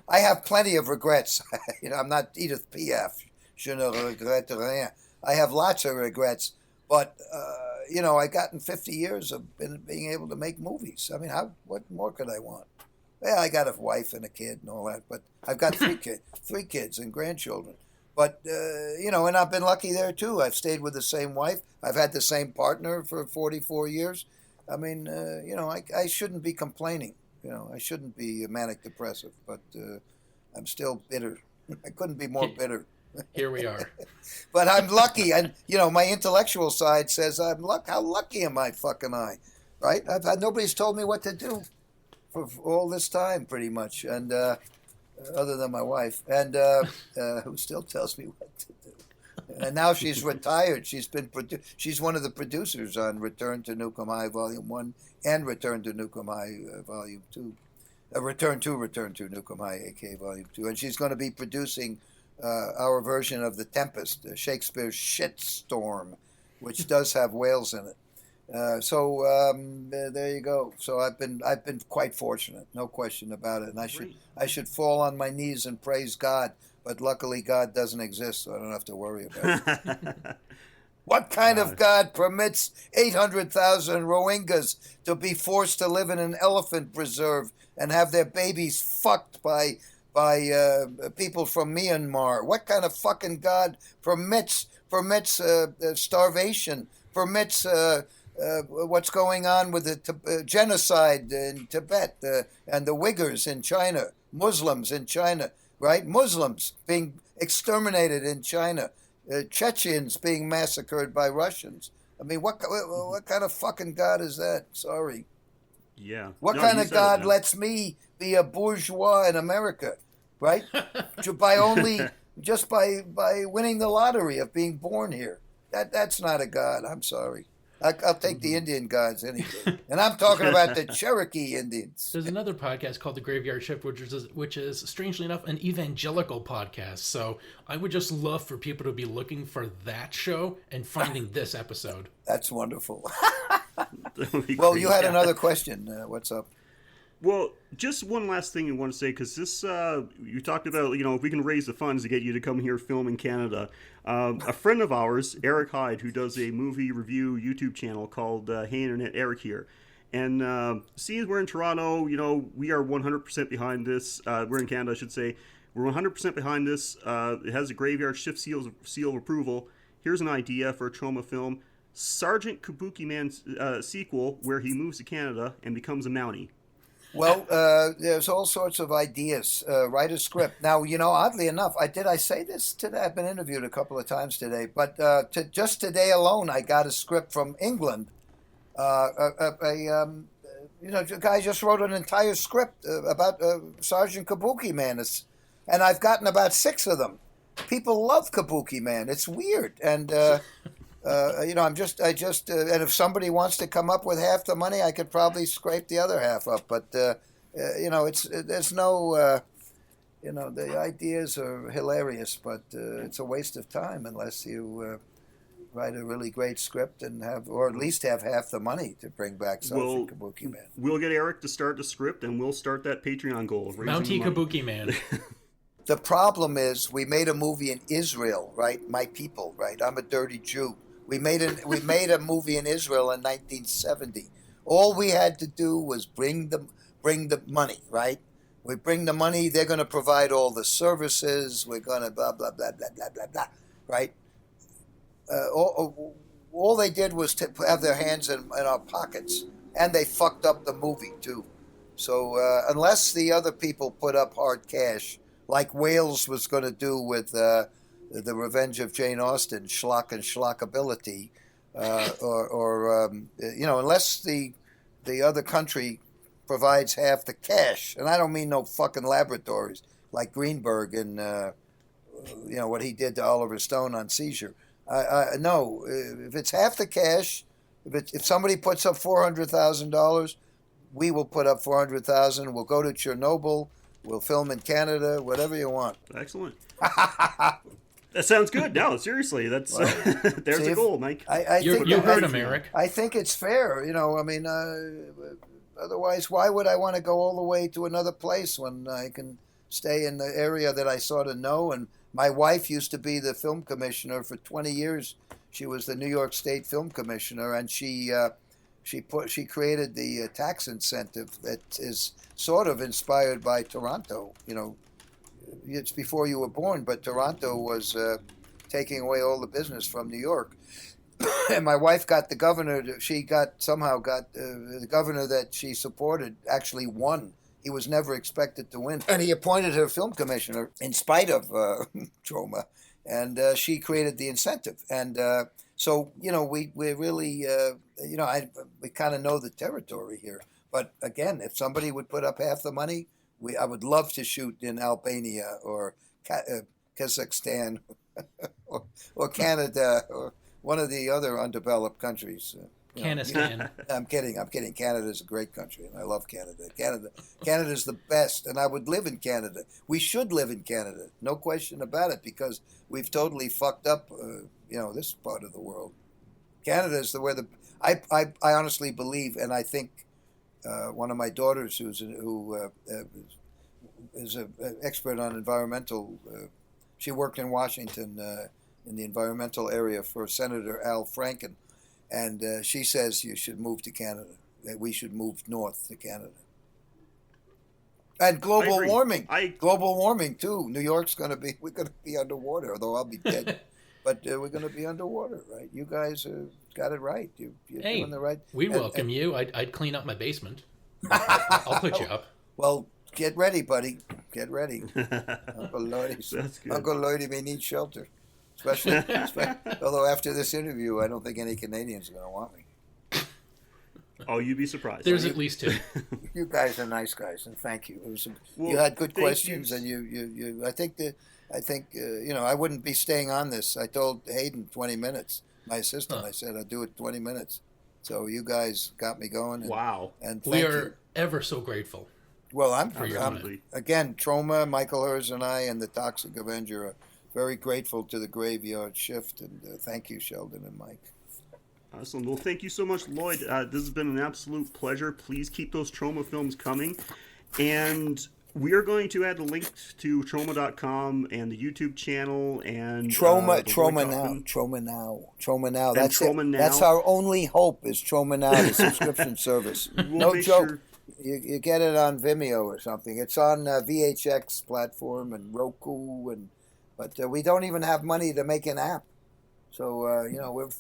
I have plenty of regrets. I'm not Edith Piaf. Je ne regrette rien. I have lots of regrets, but I gotten 50 years of being able to make movies. I mean, what more could I want? Yeah, I got a wife and a kid and all that, but I've got three kids and grandchildren. But and I've been lucky there too. I've stayed with the same wife. I've had the same partner for 44 years. I mean, I shouldn't be complaining. I shouldn't be manic depressive, but I'm still bitter. I couldn't be more bitter. Here we are. But I'm lucky, and my intellectual side says how lucky am I, fucking I, right? Nobody's told me what to do for all this time, pretty much, and other than my wife, and who still tells me what to do. And now she's retired. She's one of the producers on Return to Nuke'em High Volume 1 and Return to Nuke'em High Volume 2. Return to Nuke'em High, a.k.a. Volume 2. And she's going to be producing our version of The Tempest, Shakespeare's shitstorm, which does have whales in it. There you go. So I've been quite fortunate, no question about it. And I should fall on my knees and praise God. But luckily, God doesn't exist, so I don't have to worry about it. What kind of God permits 800,000 Rohingyas to be forced to live in an elephant preserve and have their babies fucked by people from Myanmar? What kind of fucking God permits starvation, permits what's going on with the genocide in Tibet and the Uyghurs in China, Muslims in China? Right? Muslims being exterminated in China, Chechens being massacred by Russians. I mean, what kind of fucking God is that? Sorry. Yeah. What kind of God lets me be a bourgeois in America, right? Just by winning the lottery of being born here. That's not a God. I'm sorry. I'll take the Indian gods any day. And I'm talking about the Cherokee Indians. There's another podcast called The Graveyard Shift, which is strangely enough, an evangelical podcast. So I would just love for people to be looking for that show and finding this episode. That's wonderful. Well, you had another question. What's up? Well, just one last thing I want to say, because this, you talked about, if we can raise the funds to get you to come here film in Canada. A friend of ours, Eric Hyde, who does a movie review YouTube channel called Hey Internet, Eric here. And seeing we're in Toronto, we are 100% behind this. We're in Canada, I should say. We're 100% behind this. It has a Graveyard Shift seal of approval. Here's an idea for a Troma film. Sergeant Kabuki Man's sequel, where he moves to Canada and becomes a Mountie. Well, there's all sorts of ideas. Write a script. Now, oddly enough, I say this today? I've been interviewed a couple of times today, but just today alone, I got a script from England. The guy just wrote an entire script about Sergeant Kabuki Man, and I've gotten about 6 of them. People love Kabuki Man. It's weird, and and if somebody wants to come up with half the money, I could probably scrape the other half up. But there's no, the ideas are hilarious, but it's a waste of time unless you write a really great script and or at least have half the money to bring back Sergeant Kabuki Man. We'll get Eric to start the script, and we'll start that Patreon goal. Mountie Kabuki Man. The problem is we made a movie in Israel, right? My people, right? I'm a dirty Jew. We made a movie in Israel in 1970. All we had to do was bring the money, right? We bring the money. They're going to provide all the services. We're going to blah blah blah blah blah blah blah, right? All they did was to have their hands in our pockets, and they fucked up the movie too. So unless the other people put up hard cash, like Wales was going to do with The Revenge of Jane Austen, schlock and schlockability, unless the other country provides half the cash, and I don't mean no fucking laboratories like Greenberg and what he did to Oliver Stone on Seizure. No, if it's half the cash, if somebody puts up $400,000, we will put up $400,000. We'll go to Chernobyl. We'll film in Canada. Whatever you want. Excellent. That sounds good. No, seriously, that's there's a goal, Mike. You heard him, Eric. I think it's fair. Otherwise, why would I want to go all the way to another place when I can stay in the area that I sort of know. And my wife used to be the film commissioner for 20 years. She was the New York State Film Commissioner, and she created the tax incentive that is sort of inspired by Toronto. It's before you were born, but Toronto was taking away all the business from New York. And my wife got the governor. The governor that she supported actually won. He was never expected to win, and he appointed her film commissioner in spite of Troma, and she created the incentive. And so we really we kind of know the territory here. But again, if somebody would put up half the money, I would love to shoot in Albania or Kazakhstan or Canada or one of the other undeveloped countries. Canistan. I'm kidding. Canada's a great country, and I love Canada. Canada's the best, and I would live in Canada. We should live in Canada, no question about it, because we've totally fucked up, this part of the world. Canada is I honestly believe, and I think one of my daughters, who is an expert on environmental, she worked in Washington in the environmental area for Senator Al Franken. And she says you should move to Canada, that we should move north to Canada. And global warming too. New York's we're going to be underwater, although I'll be dead. But we're going to be underwater, right? You guys got it right. You're doing the right. We'd welcome you. I'd clean up my basement. I'll put you up. Well, get ready, buddy. Get ready. Uncle Lloydie may need shelter. Especially, although after this interview, I don't think any Canadians are going to want me. Oh, you'd be surprised. There's at least 2. You guys are nice guys, and thank you. You had good questions, and you. I think I wouldn't be staying on this. I told Hayden 20 minutes, my assistant. I said I'd do it 20 minutes. So you guys got me going. And, wow! And we are ever so grateful. Well, again, Troma, Michael Hers, and I, and the Toxic Avenger are very grateful to the Graveyard Shift, and thank you, Sheldon and Mike. Awesome. Well, thank you so much, Lloyd. This has been an absolute pleasure. Please keep those Troma films coming. And we are going to add the link to Troma.com and the YouTube channel and Troma Now. That's it. That's our only hope is Troma Now, the subscription service. No joke. Sure. You get it on Vimeo or something. It's on VHX platform and Roku But we don't even have money to make an app. So,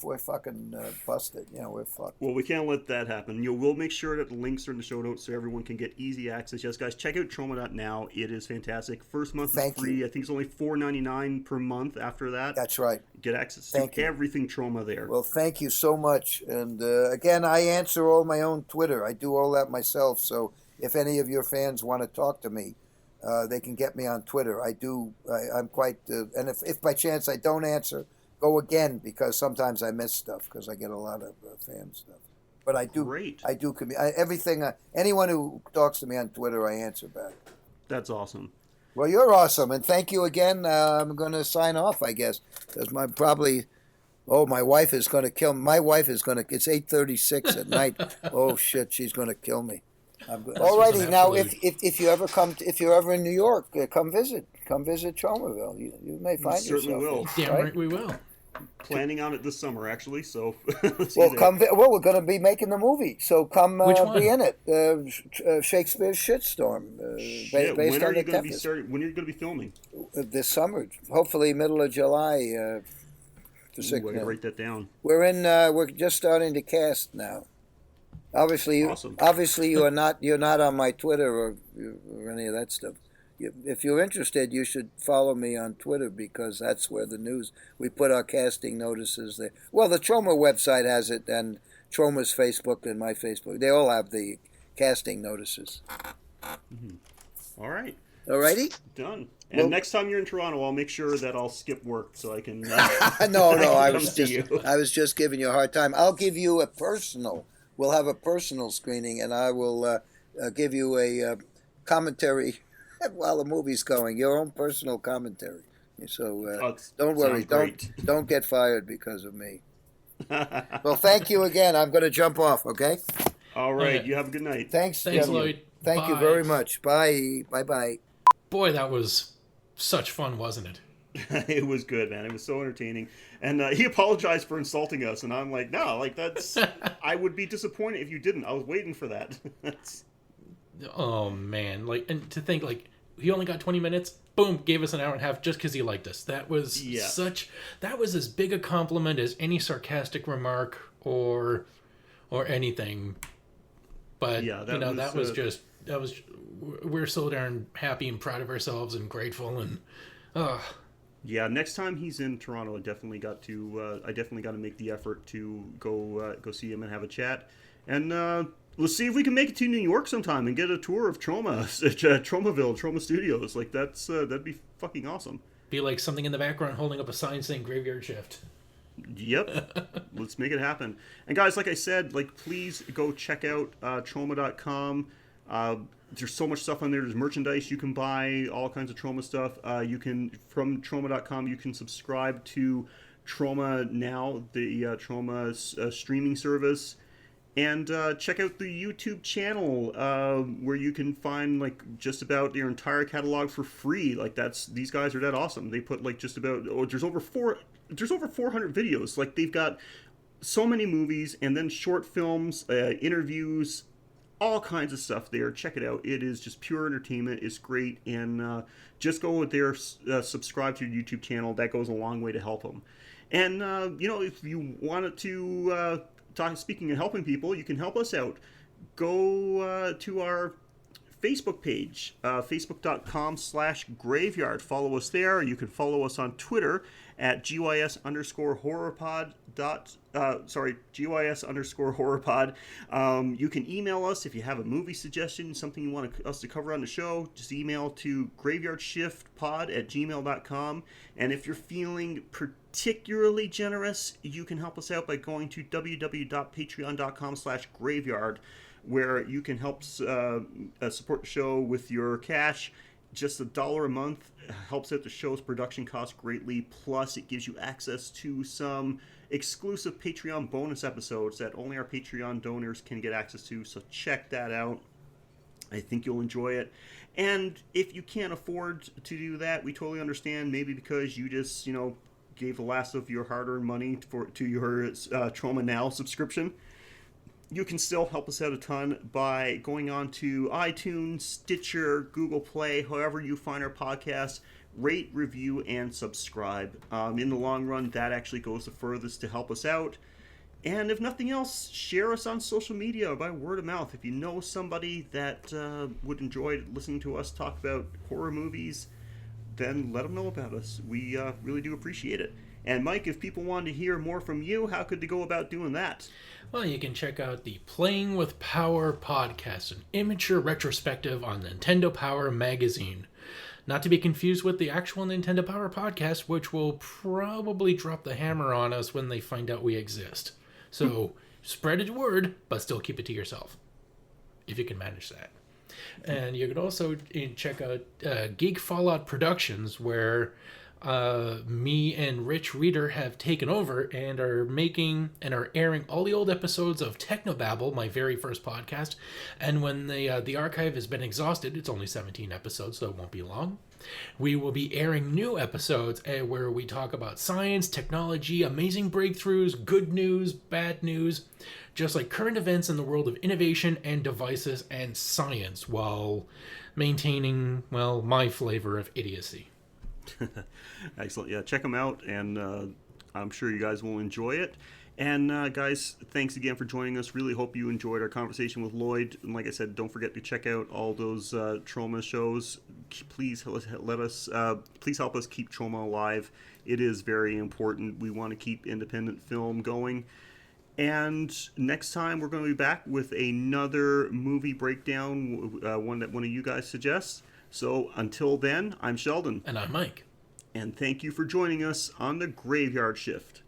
we're fucking busted. We're fucked. Well, we can't let that happen. We'll make sure that the links are in the show notes so everyone can get easy access. Yes, guys, check out Troma.now. It is fantastic. First month is free. I think it's only $4.99 per month after that. That's right. Get access to everything Troma there. Well, thank you so much. And, again, I answer all my own Twitter. I do all that myself. So if any of your fans want to talk to me, they can get me on Twitter. I'm quite, and if by chance I don't answer, go again, because sometimes I miss stuff because I get a lot of fan stuff. But I do, Great. Everything, anyone who talks to me on Twitter, I answer back. That's awesome. Well, you're awesome, and thank you again. I'm going to sign off, I guess, because my wife is going to kill me. It's 8:36 at night. Oh, shit, she's going to kill me. Alrighty, now if you're ever in New York, come visit Tromaville. You may find yourself. Certainly will. Damn right we will. Planning on it this summer, actually. So. We're going to be making the movie, so come be in it. Shakespeare's Shitstorm, based on the Tempest. When are you going to be filming? This summer, hopefully middle of July. Write that down. We're just starting to cast now. Obviously, you're not on my Twitter or any of that stuff. If you're interested, you should follow me on Twitter, because that's where we put our casting notices there. Well, the Troma website has it, and Troma's Facebook and my Facebook. They all have the casting notices. Mm-hmm. All right. Alrighty? Done. And next time you're in Toronto, I'll make sure that I'll skip work so I can... No, I was just giving you a hard time. I'll give you a personal... We'll have a personal screening, and I will give you a commentary while the movie's going, your own personal commentary. So don't worry, don't get fired because of me. Well, thank you again. I'm going to jump off, okay? All right, you have a good night. Thanks, Lloyd. Thank you very much. Bye. Bye-bye. boy, that was such fun, wasn't it? It was good, man. It was so entertaining. And he apologized for insulting us, and I'm like, no, like that's. I would be disappointed if you didn't. I was waiting for that. Oh man, like, and to think, like, he only got 20 minutes, boom, gave us an hour and a half just because he liked us. That was that was as big a compliment as any sarcastic remark or anything. But Yeah, that was we're so darn happy and proud of ourselves and grateful, and Yeah, next time he's in Toronto, I definitely got to make the effort to go see him and have a chat, and let's see if we can make it to New York sometime and get a tour of Tromaville, Troma Studios. Like that'd be fucking awesome. be like something in the background holding up a sign saying graveyard shift. Yep. Let's make it happen. And guys, like I said, like please go check out Troma.com. There's so much stuff on there. There's merchandise you can buy, all kinds of Troma stuff. You can, from Troma.com, you can subscribe to Troma Now, the Troma streaming service. And check out the YouTube channel where you can find like just about their entire catalog for free. Like these guys are that awesome. They put like just about there's over 400 videos. Like they've got so many movies and then short films, interviews, all kinds of stuff there. Check it out. It is just pure entertainment. It's great, and just go there, subscribe to your YouTube channel. That goes a long way to help them. And if you wanted to. Speaking of helping people, you can help us out. Go to our Facebook page, facebook.com/graveyard. Follow us there. You can follow us on Twitter at GYS_horrorpod. GYS_horrorpod. You can email us if you have a movie suggestion, something you want us to cover on the show. Just email to graveyardshiftpod@gmail.com. And if you're feeling particularly generous, you can help us out by going to www.patreon.com/graveyard, where you can help support the show with your cash. Just $1 a month helps out the show's production costs greatly. Plus, it gives you access to some exclusive Patreon bonus episodes that only our Patreon donors can get access to. So check that out. I think you'll enjoy it. And if you can't afford to do that, we totally understand. Maybe because you just, gave the last of your hard-earned money to your Troma Now subscription. You can still help us out a ton by going on to iTunes, Stitcher, Google Play, however you find our podcast. Rate, review, and subscribe. In the long run, that actually goes the furthest to help us out. And if nothing else, share us on social media by word of mouth. If you know somebody that would enjoy listening to us talk about horror movies, then let them know about us. We really do appreciate it. And Mike, if people wanted to hear more from you, how could they go about doing that? Well, you can check out the Playing with Power podcast, an immature retrospective on Nintendo Power magazine. Not to be confused with the actual Nintendo Power podcast, which will probably drop the hammer on us when they find out we exist. So spread a word, but still keep it to yourself, if you can manage that. And you can also check out Geek Fallout Productions, where me and Rich Reader have taken over and are making and are airing all the old episodes of Technobabble, my very first podcast. And when the archive has been exhausted, it's only 17 episodes, so it won't be long. We will be airing new episodes where we talk about science, technology, amazing breakthroughs, good news, bad news, just like current events in the world of innovation and devices and science, while maintaining, well, my flavor of idiocy. Excellent. Yeah, check them out, and I'm sure you guys will enjoy it. And guys, thanks again for joining us. Really hope you enjoyed our conversation with Lloyd. And like I said, don't forget to check out all those Troma shows. Please please help us keep Troma alive. It is very important. We want to keep independent film going. And next time we're going to be back with another movie breakdown, one that one of you guys suggests. So until then, I'm Sheldon. And I'm Mike. And thank you for joining us on the Graveyard Shift.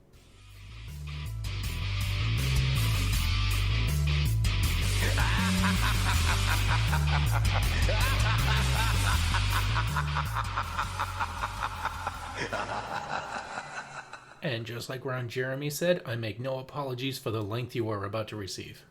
And just like Ron Jeremy said, I make no apologies for the length you are about to receive.